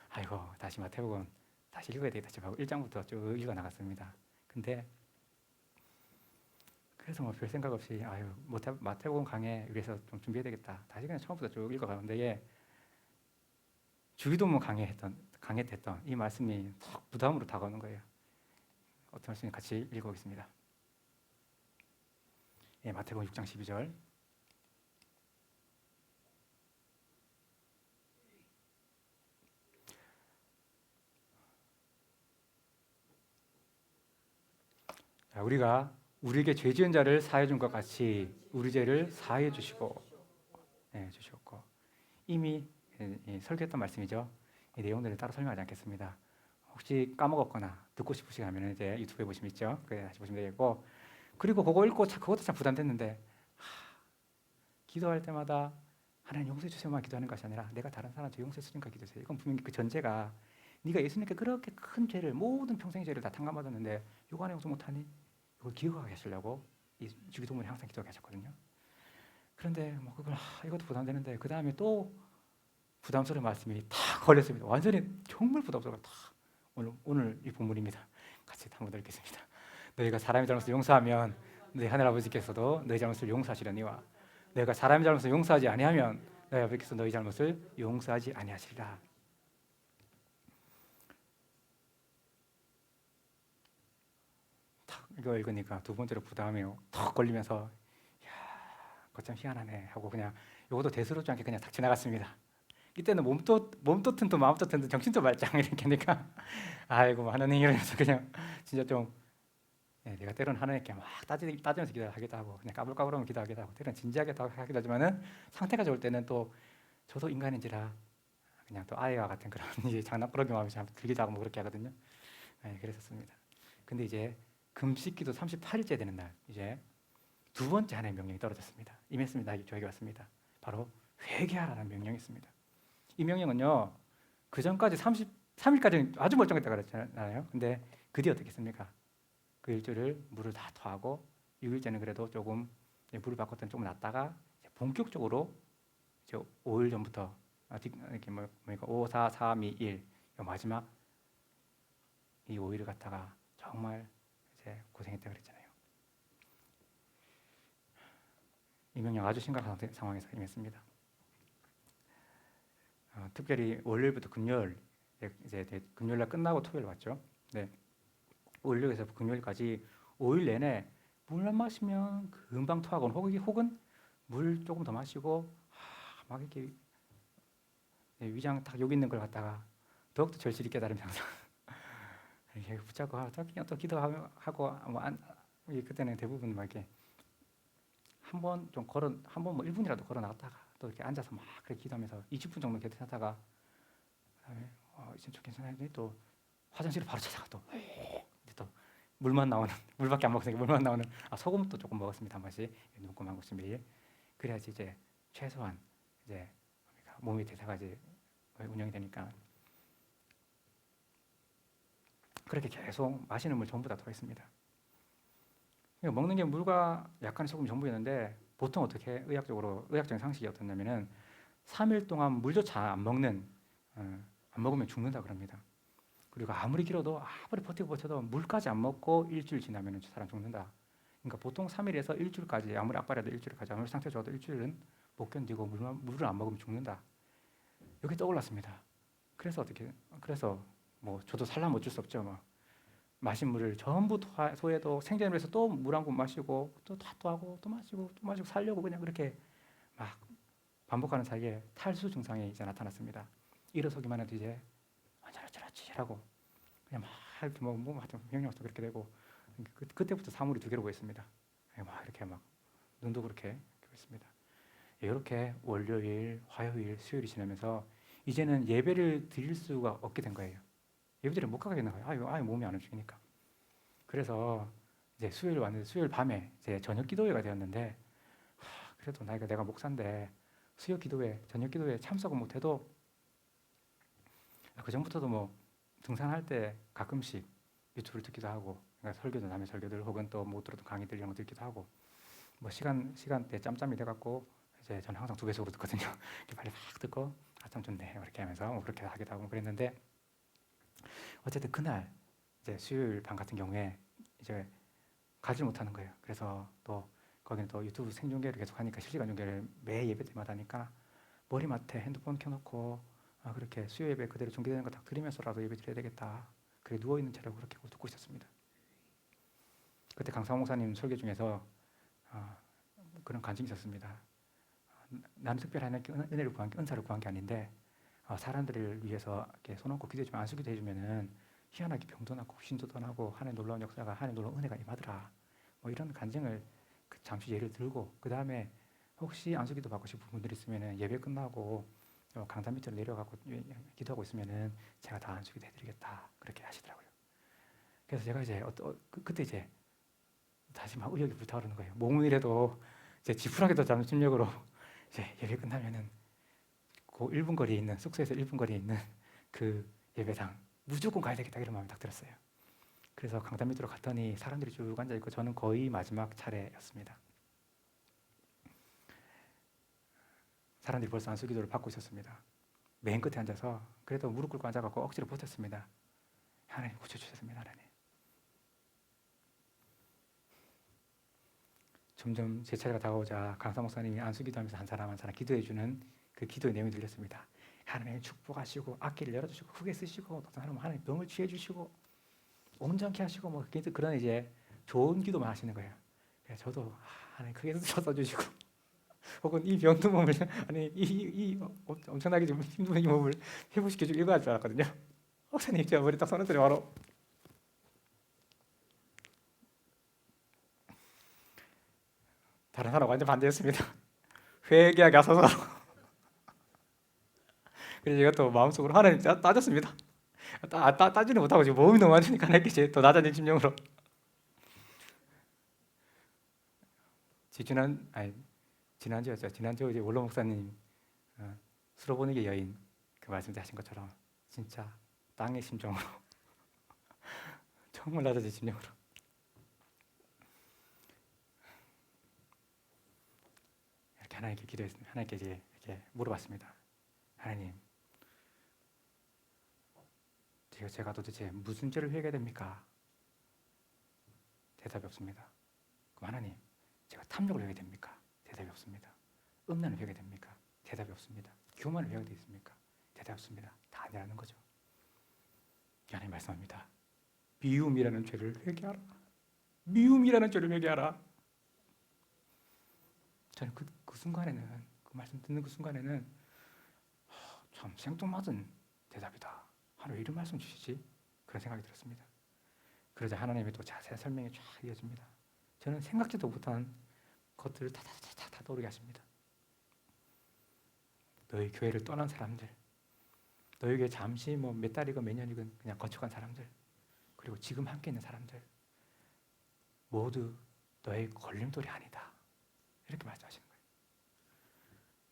아이고 다시 마태복음 다시 읽어야 되겠다 싶어 1장부터 쭉 읽어 나갔습니다. 근데 그래서 뭐 별 생각 없이 아유 마태복음 강해 위해서 좀 준비해야 되겠다. 다시 그냥 처음부터 쭉 읽어가는데 주기도문 강했던 이 말씀이 턱 부담으로 다가오는 거예요. 어떤 말씀인지 같이 읽어보겠습니다. 예, 마태복음 6장 12절. 자, 우리가 우리에게 죄 지은 자를 사해 준 것 같이 우리 죄를 사해 주시고 주셨고 이미 설교했던 말씀이죠. 이 내용들을 따로 설명하지 않겠습니다. 혹시 까먹었거나 듣고 싶으시면 이제 유튜브에 보시면 있죠. 그래 다시 보시면 되겠고 그리고 그거 읽고 그것도 참 부담됐는데 기도할 때마다 하나님 용서해 주세요만 기도하는 것이 아니라 내가 다른 사람한테 용서해 주니까 기도해요. 이건 분명히 그 전제가 네가 예수님께 그렇게 큰 죄를 모든 평생의 죄를 다 탕감받았는데 이거 하나 용서 못하니 이걸 기억하게 하시려고 이 주기도문에 항상 기도하게 하셨거든요. 그런데 뭐 그걸 이것도 부담되는데 그 다음에 또 부담스러운 말씀이 탁 걸렸습니다. 완전히 정말 부담스러워 탁 오늘 이 본문입니다. 같이 한번 읽겠습니다. 너희가 사람의 잘못을 용서하면 너희 하늘 아버지께서도 너희 잘못을 용서하시려니와 너희가 사람의 잘못을 용서하지 아니하면 너희 아버지께서 너희 잘못을 용서하지 아니하시리라. 탁 이거 읽으니까 두 번째로 부담이 턱 걸리면서 야, 그거 참 희한하네 하고 그냥 이것도 대수롭지 않게 그냥 탁 지나갔습니다. 이때는 몸도 튼튼 마음도 튼튼 정신도 말짱 이렇게 하니까 아이고 하나님 이러면서 그냥 진짜 좀 내가 때로는 하나님께 막 따지면서 기도하기도 하고 그냥 까불까불하면 기도하기도 하고 때로는 진지하게 하기도 하지만은 상태가 좋을 때는 또 저도 인간인지라 그냥 또 아이와 같은 그런 이제 장난꾸러기 마음이 참 들기도 하고 뭐 그렇게 하거든요. 그랬었습니다. 근데 이제 금식기도 38일째 되는 날 이제 두 번째 하나님의 명령이 떨어졌습니다. 임했습니다. 저에게 왔습니다. 바로 회개하라는 명령이 있습니다. 이 명령은요 그 전까지 33일까지는 아주 멀쩡했다 그랬잖아요. 근데 그 뒤에 어떻게 했습니까? 그 일주일을 물을 다 토하고 6일째는 그래도 조금 물을 바꿨던 조금 낫다가 본격적으로 이제 5일 전부터 이렇게 뭐니까 5, 4, 3, 2, 1 마지막 이 5일을 갖다가 정말 이제 고생했다 그랬잖아요. 이 명령 아주 심각한 상황에서 임했습니다. 특별히 월요일부터 금요일 이제 금요일날 끝나고 토요일 왔죠. 네. 월요일에서 금요일까지 5일 내내 물만 마시면 금방 토하고 혹은 물 조금 더 마시고 막 이렇게 위장 딱 여기 있는 걸 갖다가 더욱더 절실히 깨달으면서 이렇게 붙잡고 또 기도하고 그때는 대부분 막 이렇게 한번 좀 한번 뭐 1분이라도 걸어 나갔다가 또 이렇게 앉아서 막 그렇게 기도하면서 20분 정도 기도하다가 그다음에 이제 좀 괜찮아요. 또 화장실을 바로 찾아가 또 물만 나오는 물밖에 안 먹으니까 물만 나오는 소금도 조금 먹었습니다. 한 번씩 눈금 한 곳씩 매일 그래야지 이제 최소한 이제 몸의 대사가 이제 운영이 되니까 그렇게 계속 마시는 물 전부 다 들어있습니다. 먹는 게 물과 약간의 소금 전부였는데 보통 어떻게 의학적인 상식이 어떻냐면은 3일 동안 물조차 안 먹으면 죽는다 그럽니다. 그리고 아무리 길어도 아무리 버텨도 물까지 안 먹고 일주일 지나면 사람 죽는다. 그러니까 보통 3일에서 일주일까지 아무리 악발해도 일주일까지 아무리 상태 좋아도 일주일은 못 견디고 물을 안 먹으면 죽는다. 여기 떠올랐습니다. 그래서 뭐 저도 살라면 어쩔 수 없죠. 뭐 마신 물을 전부 소해도 생전을 위해서 또 물 한 컵 마시고 또 하고 또 마시고 살려고 그냥 그렇게 막 반복하는 사이에 탈수 증상이 이제 나타났습니다. 일어서기만 해도 이제 어쩌라고 그냥 막 이렇게 뭐 하여튼 명령도 그렇게 되고 그때부터 사물이 두 개로 보였습니다. 막 이렇게 막 눈도 그렇게 보였습니다. 이렇게 월요일, 화요일, 수요일이 지나면서 이제는 예배를 드릴 수가 없게 된 거예요. 예배드리러 못 가겠는 거예요. 아예 몸이 안 움직이니까. 그래서 이제 수요일 왔는데 수요일 밤에 이제 저녁 기도회가 되었는데 그래도 내가 목사인데 저녁 기도회 참석은 못해도 그 전부터도 뭐 등산할 때 가끔씩 유튜브를 듣기도 하고 그러니까 설교도 남의 설교들 혹은 또 못 들었던 강의들 이런 거 듣기도 하고 뭐 시간대 짬짬이 돼갖고 이제 저는 항상 2배속으로 듣거든요. 이렇게 빨리 막 듣고 참 좋네 이렇게 하면서 뭐 그렇게 하기도 하고 그랬는데 어쨌든 그날 이제 수요일 밤 같은 경우에 이제 가지 못하는 거예요. 그래서 또 거기는 또 유튜브 생중계를 계속 하니까 실시간 중계를 매 예배 때마다 하니까 머리맡에 핸드폰 켜놓고 그렇게 수요 예배 그대로 중계되는 거 딱 들으면서라도 예배 드려야 되겠다. 그래 누워있는 채로 그렇게 듣고 있었습니다. 그때 강상호 목사님 설교 중에서 그런 간증이 있었습니다. 나는 특별한 은혜를 구한 게 은사를 구한 게 아닌데 사람들을 위해서 이렇게 손얹고 기도해주면 안수기도 해주면은 희한하게 병도 낫고 신도 떠나고 하나님 놀라운 역사가 하나님 놀라운 은혜가 임하더라. 뭐 이런 간증을 잠시 예를 들고 그 다음에 혹시 안수기도 받고 싶은 분들 있으면은 예배 끝나고 강단 밑으로 내려가고 기도하고 있으면은 제가 다 안수기도 해드리겠다 그렇게 하시더라고요. 그래서 제가 이제 그때 이제 다시 막 의욕이 불타오르는 거예요. 몸이라도 이제 지푸라기도 잡는 심력으로 이제 예배 끝나면은 그 1분 거리에 있는 숙소에서 1분 거리에 있는 그 예배당 무조건 가야 되겠다 이런 마음이 딱 들었어요. 그래서 강단 밑으로 갔더니 사람들이 쭉 앉아 있고 저는 거의 마지막 차례였습니다. 사람들이 벌써 안수기도를 받고 있었습니다. 맨 끝에 앉아서 그래도 무릎 꿇고 앉아갖고 억지로 버텼습니다. 하나님 고쳐주셨습니다. 하나님. 점점 제 차례가 다가오자 강사 목사님이 안수기도하면서 한 사람 한 사람 기도해주는 그 기도의 내용이 들렸습니다. 하나님 축복하시고 악기를 열어주시고 크게 쓰시고 어떤 사람은 하나님 병을 취해주시고 온전케 하시고 뭐 그런 이제 좋은 기도만 하시는 거예요. 그래서 저도 하나님 크게 써주시고 혹은 이 병든 몸을 아니 이 엄청나게 좀 힘든 이 몸을 회복시켜주고 이거 할 줄 알았거든요. 목사님 제가 머리 딱 서는더니 바로 다른 사람 완전 반대였습니다. 회개하게 하소서. 그래서 제가 또 마음속으로 하나님 따졌습니다. 따지는 못하고 지금 몸이 너무 안 좋으니까 하나님께 더 낮아진 심령으로 지난주였죠. 지난주 이제 원로 목사님 수로보니게 여인 그 말씀하신 것처럼 진짜 땅의 심정으로 정말 낮아진 심령으로 이렇게 하나님께 기도했습니다. 하나님께 이제 이렇게 물어봤습니다. 하나님, 제가 도대체 무슨 죄를 회개됩니까? 대답이 없습니다. 그럼 하나님, 제가 탐욕을 회개됩니까? 대답이 없습니다. 음란을 회개됩니까? 대답이 없습니다. 교만을 회개되겠습니까? 대답이 없습니다. 다 아니라는 거죠. 하나님 말씀합니다. 미움이라는 죄를 회개하라. 미움이라는 죄를 회개하라. 저는 그 순간에는 그 말씀 듣는 그 순간에는 참 생뚱맞은 대답이다. 하나님 왜 이런 말씀 주시지? 그런 생각이 들었습니다. 그러자 하나님이 또 자세한 설명이 쫙 이어집니다. 저는 생각지도 못한 것들을 다 떠오르게 하십니다. 너희 교회를 떠난 사람들, 너희 교회 잠시 뭐 몇 달이건 몇 년이건 그냥 거쳐간 사람들, 그리고 지금 함께 있는 사람들 모두 너의 걸림돌이 아니다. 이렇게 말씀하시는 거예요.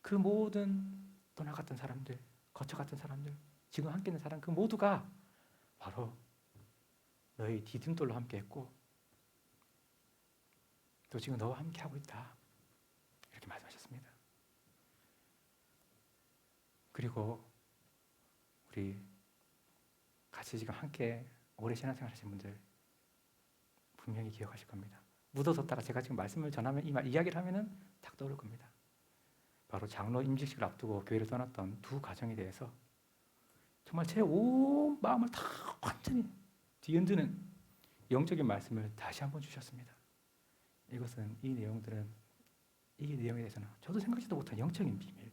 그 모든 떠나갔던 사람들, 거쳐갔던 사람들, 지금 함께 있는 사람 그 모두가 바로 너의 디딤돌로 함께했고 또 지금 너와 함께하고 있다. 이렇게 말씀하셨습니다. 그리고 우리 같이 지금 함께 오래 신앙생활 하신 분들 분명히 기억하실 겁니다. 묻어뒀다가 제가 지금 말씀을 전하면 이야기를 하면은 딱 떠오를 겁니다. 바로 장로 임직식을 앞두고 교회를 떠났던 두 가정에 대해서 정말 제 온 마음을 다 완전히 뒤흔드는 영적인 말씀을 다시 한번 주셨습니다. 이것은 이 내용에 대해서는 저도 생각지도 못한 영적인 비밀.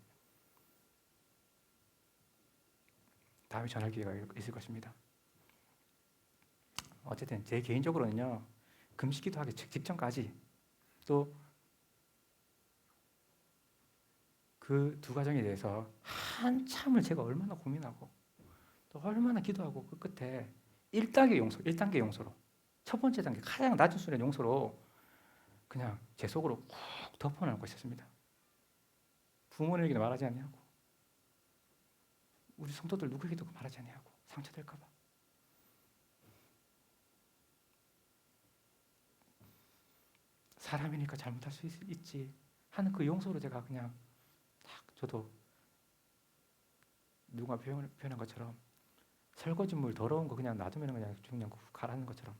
다음에 전할 기회가 있을 것입니다. 어쨌든 제 개인적으로는요. 금식기도 하기 직전까지 또 그 두 가정에 대해서 한참을 제가 얼마나 고민하고 또 얼마나 기도하고 그 끝에 1단계 용서로 첫 번째 단계 가장 낮은 수준의 용서로 그냥 제 속으로 꾹 덮어놓고 있었습니다. 부모님에게도 말하지 아니하고 우리 성도들 누구에게도 말하지 아니하고 상처될까 봐. 사람이니까 잘못할 수 있지 하는 그 용서로 제가 그냥 딱 저도 누가 표현한 것처럼 설거지물 더러운 거 그냥 놔두면 그냥 가라는 것처럼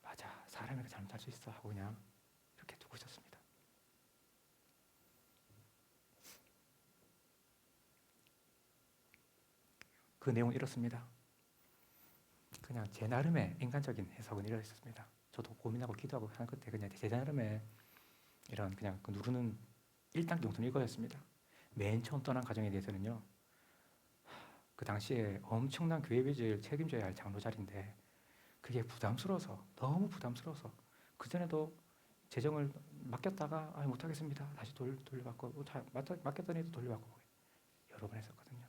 맞아 사람이니까 잘못할 수 있어 하고 그냥 이렇게 두고 있었습니다. 그 내용은 이렇습니다. 그냥 제 나름의 인간적인 해석은 이렇습니다. 저도 고민하고 기도하고 하는 끝에 그냥 제 나름의 이런 그냥 그 누르는 1단계 용서는 이거였습니다. 맨 처음 떠난 가정에 대해서는요. 그 당시에 엄청난 교회 빚을 책임져야 할 장로 자리인데 그게 부담스러워서 너무 부담스러워서 그전에도 재정을 맡겼다가 못하겠습니다. 다시 돌려받고 맡겼더니 또 돌려받고 여러 번 했었거든요.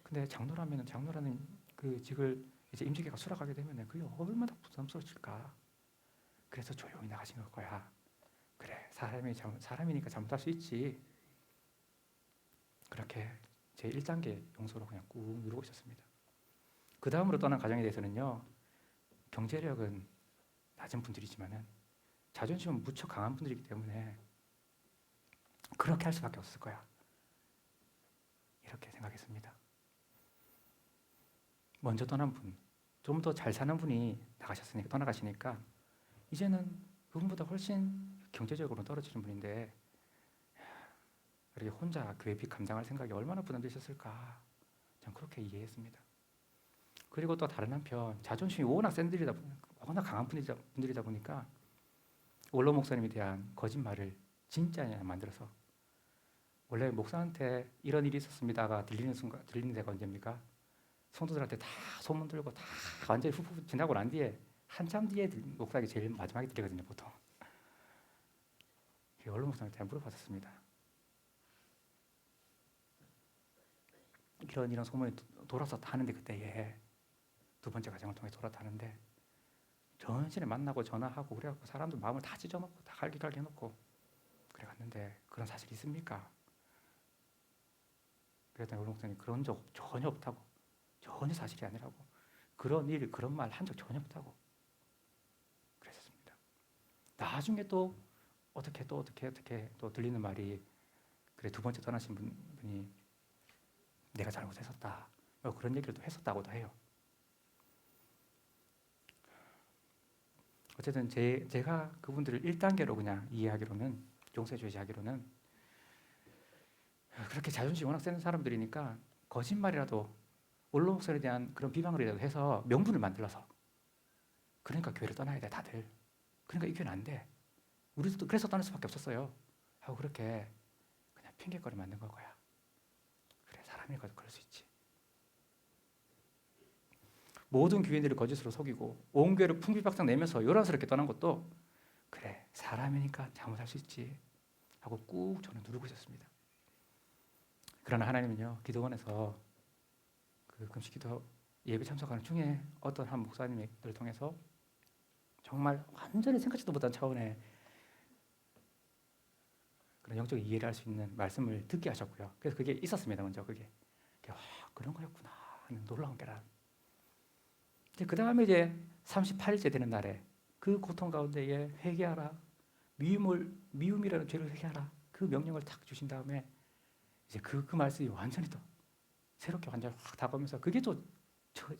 근데 장로라는 그 직을 이제 임직회가 수락하게 되면 그게 얼마나 부담스러울까. 그래서 조용히 나가신 걸 거야. 그래 사람이니까 잘못할 수 있지. 그렇게 제 1단계 용서로 그냥 꾹 누르고 있었습니다. 그 다음으로 떠난 가정에 대해서는요. 경제력은 낮은 분들이지만은 자존심은 무척 강한 분들이기 때문에 그렇게 할 수밖에 없을 거야. 이렇게 생각했습니다. 먼저 떠난 분, 좀 더 잘 사는 분이 나가셨으니까 떠나가시니까 이제는 그분보다 훨씬 경제적으로 떨어지는 분인데 이렇게 혼자 교회비 감당할 생각이 얼마나 부담되셨을까? 전 그렇게 이해했습니다. 그리고 또 다른 한편 자존심이 워낙 워낙 강한 분들이다 보니까 원로 목사님에 대한 거짓말을 진짜 만들어서 원래 목사한테 이런 일이 있었습니다가 들리는 데가 언제입니까? 성도들한테 다 소문 들고 다 완전히 후 지나고 난 뒤에 한참 뒤에 목사에게 제일 마지막에 들리거든요, 보통. 원로 목사한테 물어봤었습니다. 이런 소문이 돌았었다 하는데 그때에 두 번째 과정을 통해 돌았다는데 전신에 만나고 전화하고 그래갖고 사람들 마음을 다 찢어놓고 다 갈기갈기 해놓고 그래 갔는데 그런 사실이 있습니까? 그랬더니 원로 목사님 그런 적 전혀 없다고, 전혀 사실이 아니라고, 그런 일 그런 말 한 적 전혀 없다고 그랬었습니다. 나중에 또 어떻게 또 들리는 말이 그래 두 번째 떠나신 분이 내가 잘못했었다 그런 얘기를 또 했었다고도 해요. 어쨌든 제가 그분들을 1단계로 그냥 이해하기로는, 용서해주시하기로는 그렇게 자존심이 워낙 센 사람들이니까 거짓말이라도 원로 목사에 대한 그런 비방을이라도 해서 명분을 만들어서 그러니까 교회를 떠나야 돼 다들. 그러니까 이 교회는 안 돼. 우리도 그래서 떠날 수밖에 없었어요. 하고 그렇게 그냥 핑계거리 만든 걸 거야. 그래 사람이니까 그럴 수 있지. 모든 교인들을 거짓으로 속이고 온 교회를 풍비박산 내면서 요란스럽게 떠난 것도 그래 사람이니까 잘못할 수 있지 하고 꾹 저는 누르고 있었습니다. 그러나 하나님은요 기도원에서 그 금식기도 예배 참석하는 중에 어떤 한 목사님을 통해서 정말 완전히 생각지도 못한 차원의 그런 영적인 이해를 할 수 있는 말씀을 듣게 하셨고요. 그래서 그게 있었습니다. 먼저 그게 그런 거였구나 하는 놀라운 깨달음. 그 다음에 이제 38일째 되는 날에 그 고통 가운데에 회개하라, 미움이라는 죄를 회개하라 그 명령을 탁 주신 다음에 이제 그 말씀이 완전히 또 새롭게 완전히 확 다가오면서 그게 또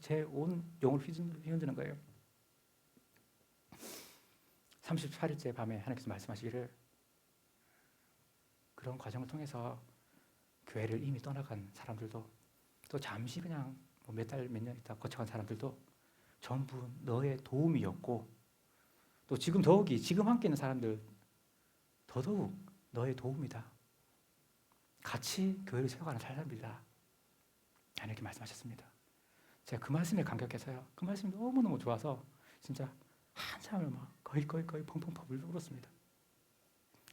제 온 영을 휘흔드는 거예요. 38일째 밤에 하나님께서 말씀하시기를 그런 과정을 통해서 교회를 이미 떠나간 사람들도 또 잠시 그냥 몇 달 몇 년 있다 거쳐간 사람들도 전부 너의 도움이었고 또 지금 더욱이 지금 함께 있는 사람들 더더욱 너의 도움이다. 같이 교회를 세워가는 사람들이다. 이렇게 말씀하셨습니다. 제가 그 말씀에 감격해서요. 그 말씀이 너무너무 좋아서 진짜 한참을 막 거의 펑펑펑 울었습니다.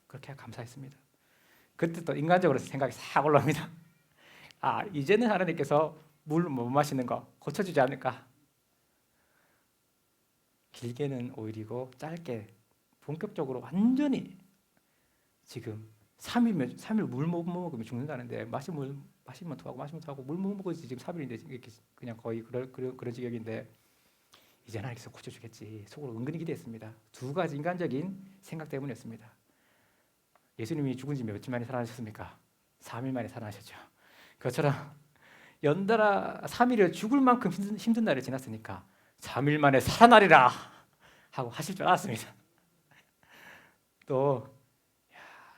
그렇게 감사했습니다. 그때 또 인간적으로 생각이 싹 올라옵니다. 아 이제는 하나님께서 물 못 마시는 거 고쳐주지 않을까. 길게는 오일이고 짧게 본격적으로 완전히 지금 3일 물 못 먹으면 죽는다는데 마시면 토하고 물 못 먹어야지 지금 3일인데 이렇게 그냥 거의 그런 지경인데 이제 하나님께서 고쳐주겠지 속으로 은근히 기대했습니다. 두 가지 인간적인 생각 때문이었습니다. 예수님이 죽은 지 며칠 만에 살아나셨습니까? 3일 만에 살아나셨죠. 그것처럼 연달아 3일을 죽을 만큼 힘든 날이 지났으니까 3일 만에 살아나리라 하고 하실 줄 알았습니다. 또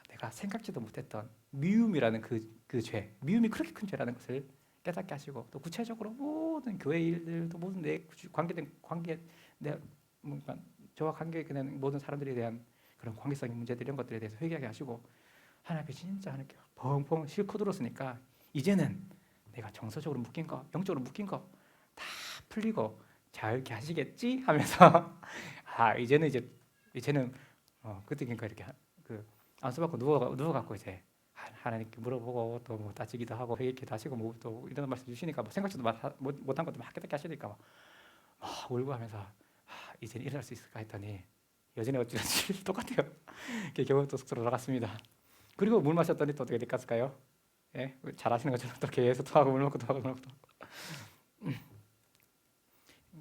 내가 생각지도 못했던 미움이라는 그 죄, 미움이 그렇게 큰 죄라는 것을 깨닫게 하시고 또 구체적으로 모든 교회 일들도 모든 내 저와 관계된 모든 사람들에 대한 그런 관계적인 문제들 이런 것들에 대해서 회개하게 하시고 하나님께 진짜 하나님께 펑펑 실컷 들었으니까 이제는 내가 정서적으로 묶인 거, 영적으로 묶인 거 다 풀리고 잘 이렇게 하시겠지 하면서 이제는 그때 그러니까 이렇게 안수받고 누워갖고 이제 하나님께 물어보고 또 뭐 따지기도 하고 회개기도 하시고 뭐 또 이런 말씀 주시니까 뭐 생각지도 못한 것도 막 깨닫게 하시니까 막 울고 하면서 이제는 일어날 수 있을까 했더니 여전히 어찌든지 똑같아요. 겨우 또 숙소로 돌아갔습니다. 그리고 물 마셨더니 또 어떻게 됐을까요? 예? 잘 아시는 것처럼 또 계속 토하고 물 먹고 토하고 물 먹고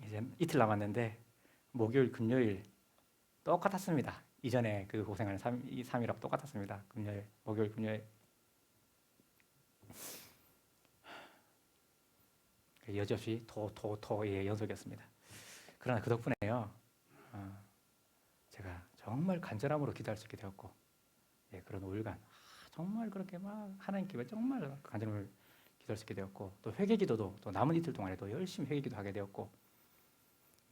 이제 이틀 남았는데 목요일 금요일 똑같았습니다. 이전에 그 고생하는 3일하고 똑같았습니다. 목요일 금요일 여지없이 토의 연속이었습니다. 그러나 그 덕분에요, 제가 정말 간절함으로 기도할 수 있게 되었고, 예, 그런 5일간 정말 그렇게 막 하나님께 정말 간절함을 기도할 수 있게 되었고, 또 회개 기도도 또 남은 이틀 동안에도 열심히 회개 기도하게 되었고,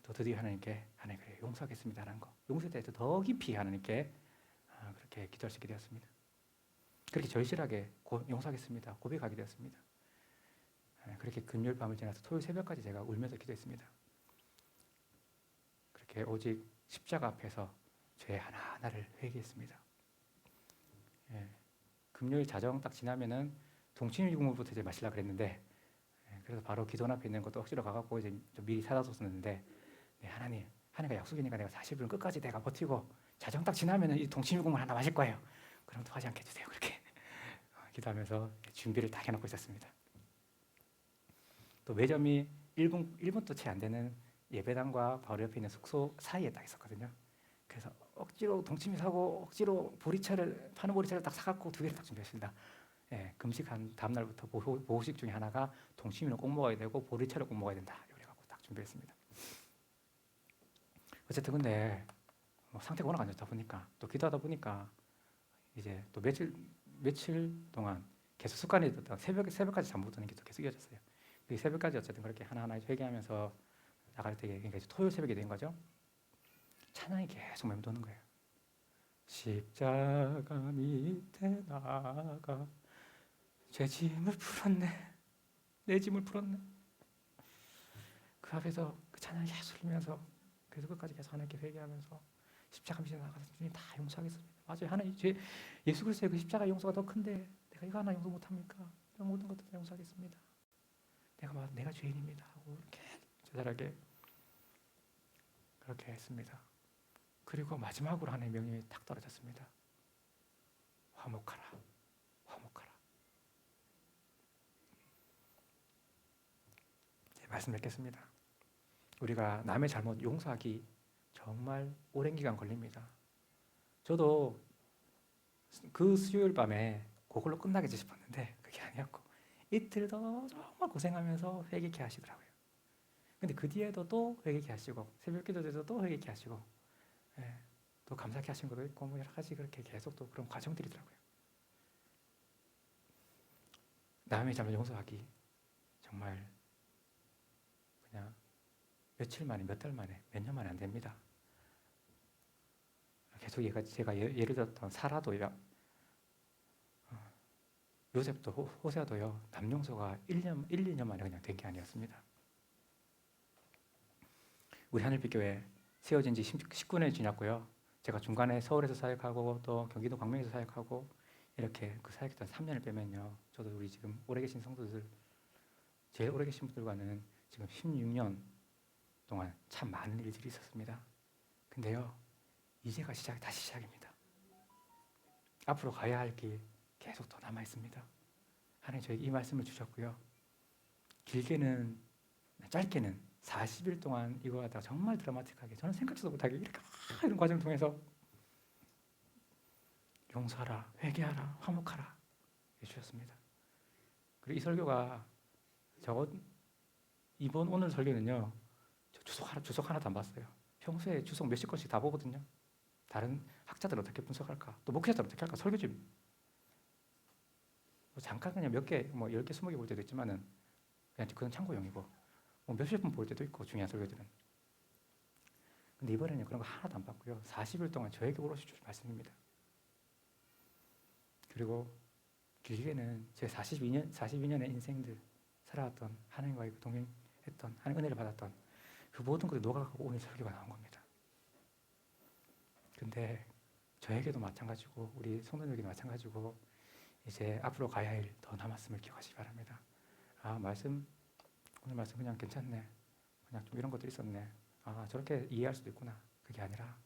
또 드디어 하나님께 하나님 그래 용서하겠습니다라는 거, 용서에 대해서 더 깊이 하나님께 그렇게 기도할 수 있게 되었습니다. 그렇게 절실하게 용서하겠습니다 고백하게 되었습니다. 그렇게 금요일 밤을 지나서 토요일 새벽까지 제가 울면서 기도했습니다. 그렇게 오직 십자가 앞에서 죄 하나하나를 회개했습니다. 예, 금요일 자정 딱 지나면은 동치미국물부터 이제 마시려고 그랬는데, 그래서 바로 기도 앞에 있는 것도 억지로 가갖고 이제 좀 미리 사다 뒀었는데, 네, 하나님과 약속이니까 내가 40분 끝까지 내가 버티고 자정 딱 지나면은 이 동치미국물 하나 마실 거예요. 그럼 또 하지 않게 해주세요. 그렇게 기도하면서 준비를 다 해놓고 있었습니다. 또 매점이 1분도 채 안 되는 예배당과 바로 옆에 있는 숙소 사이에 딱 있었거든요. 그래서 억지로 동치미 사고 억지로 파는 보리차를 딱 사갖고 2개를 딱 준비했습니다. 예, 금식한 다음날부터 보호식 중에 하나가 동치미는 꼭 먹어야 되고 보리차를 꼭 먹어야 된다. 이래갖고 딱 준비했습니다. 어쨌든 근데 뭐 상태가 워낙 안 좋다 보니까, 또 기도하다 보니까 이제 또 며칠 동안 계속 습관이 됐다. 새벽까지 잠 못 드는 게 또 계속 이어졌어요. 그 새벽까지 어쨌든 그렇게 하나하나 회개하면서 나갈 때, 그러니까 이제 토요일 새벽이 된 거죠. 찬양이 계속 맴도는 거예요. 십자가 밑에 나가 제 짐을 풀었네, 내 짐을 풀었네. 그 앞에서 그 찬양이 계속 들리면서 그래서 끝까지 계속 하나님께 회개하면서 십자가 밑에 나가서 주님 다 용서하겠습니다. 맞아요. 하나님, 예수 그리스도의 그 십자가 용서가 더 큰데 내가 이거 하나 용서 못합니까? 이런 모든 것들 다 용서하겠습니다. 내가 죄인입니다 하고 이렇게 자잘하게 그렇게 했습니다. 그리고 마지막으로 하나님의 명령이 딱 떨어졌습니다. 화목하라, 화목하라. 네, 말씀 뵙겠습니다. 우리가 남의 잘못 용서하기 정말 오랜 기간 걸립니다. 저도 그 수요일 밤에 그걸로 끝나겠지 싶었는데 그게 아니었고, 이틀 더 정말 고생하면서 회개케 하시더라고요. 근데 그 뒤에도 또 회개케 하시고, 새벽 기도에서 또 회개케 하시고, 예, 또 감사케 하신 것도 있고, 뭐 여러 가지 그렇게 계속 또 그런 과정들이더라고요. 남의 잘못 용서하기 정말 그냥 며칠 만에, 몇 달 만에, 몇 년 만에 안 됩니다. 계속 제가 예를 들었던 사라도요, 요셉도 호세아도요, 남용서가 1, 2년 만에 그냥 된 게 아니었습니다. 우리 하늘빛교회 세워진 지 19년이 지났고요. 제가 중간에 서울에서 사역하고 또 경기도 광명에서 사역하고 이렇게 그 사역했던 3년을 빼면요, 저도 우리 지금 오래 계신 성도들, 제일 오래 계신 분들과는 지금 16년 동안 참 많은 일들이 있었습니다. 근데요, 이제가 다시 시작입니다. 앞으로 가야 할 길 계속 더 남아 있습니다. 하나님 저에게 이 말씀을 주셨고요. 길게는, 짧게는 40일 동안 이거 하다가 정말 드라마틱하게, 저는 생각지도 못하게 이렇게 이런 과정을 통해서 용서하라, 회개하라, 화목하라 해주셨습니다. 그리고 이 설교가 오늘 설교는요, 주석 하나도 안 봤어요. 평소에 주석 몇십 건씩 다 보거든요. 다른 학자들 어떻게 분석할까, 또 목회자들 어떻게 할까, 설교 좀 잠깐 그냥 몇 개, 뭐 10개, 20개 볼 때도 있지만은 그냥 그건 참고용이고, 뭐 몇십 분 볼 때도 있고, 중요한 설교들은. 근데 이번에는 그런 거 하나도 안 봤고요. 40일 동안 저에게 오롯이 주신 말씀입니다. 그리고 길게는 제 42년의 인생들 살아왔던, 하나님과의 동행했던, 하나님 은혜를 받았던 그 모든 것이 녹아가고 오늘 설교가 나온 겁니다. 근데 저에게도 마찬가지고 우리 성도님에게도 마찬가지고 이제 앞으로 가야 할 일 더 남았음을 기억하시기 바랍니다. 오늘 말씀 그냥 괜찮네, 그냥 좀 이런 것도 있었네, 저렇게 이해할 수도 있구나, 그게 아니라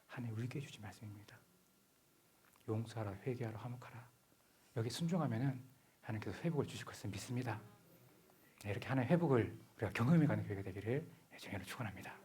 하나님 우리에게 주신 말씀입니다. 용서하라, 회개하라, 화목하라. 여기 순종하면은 하나님께서 회복을 주실 것을 믿습니다. 네, 이렇게 하나님의 회복을 우리가 경험해가는 교회가 되기를 주님으로 축원합니다.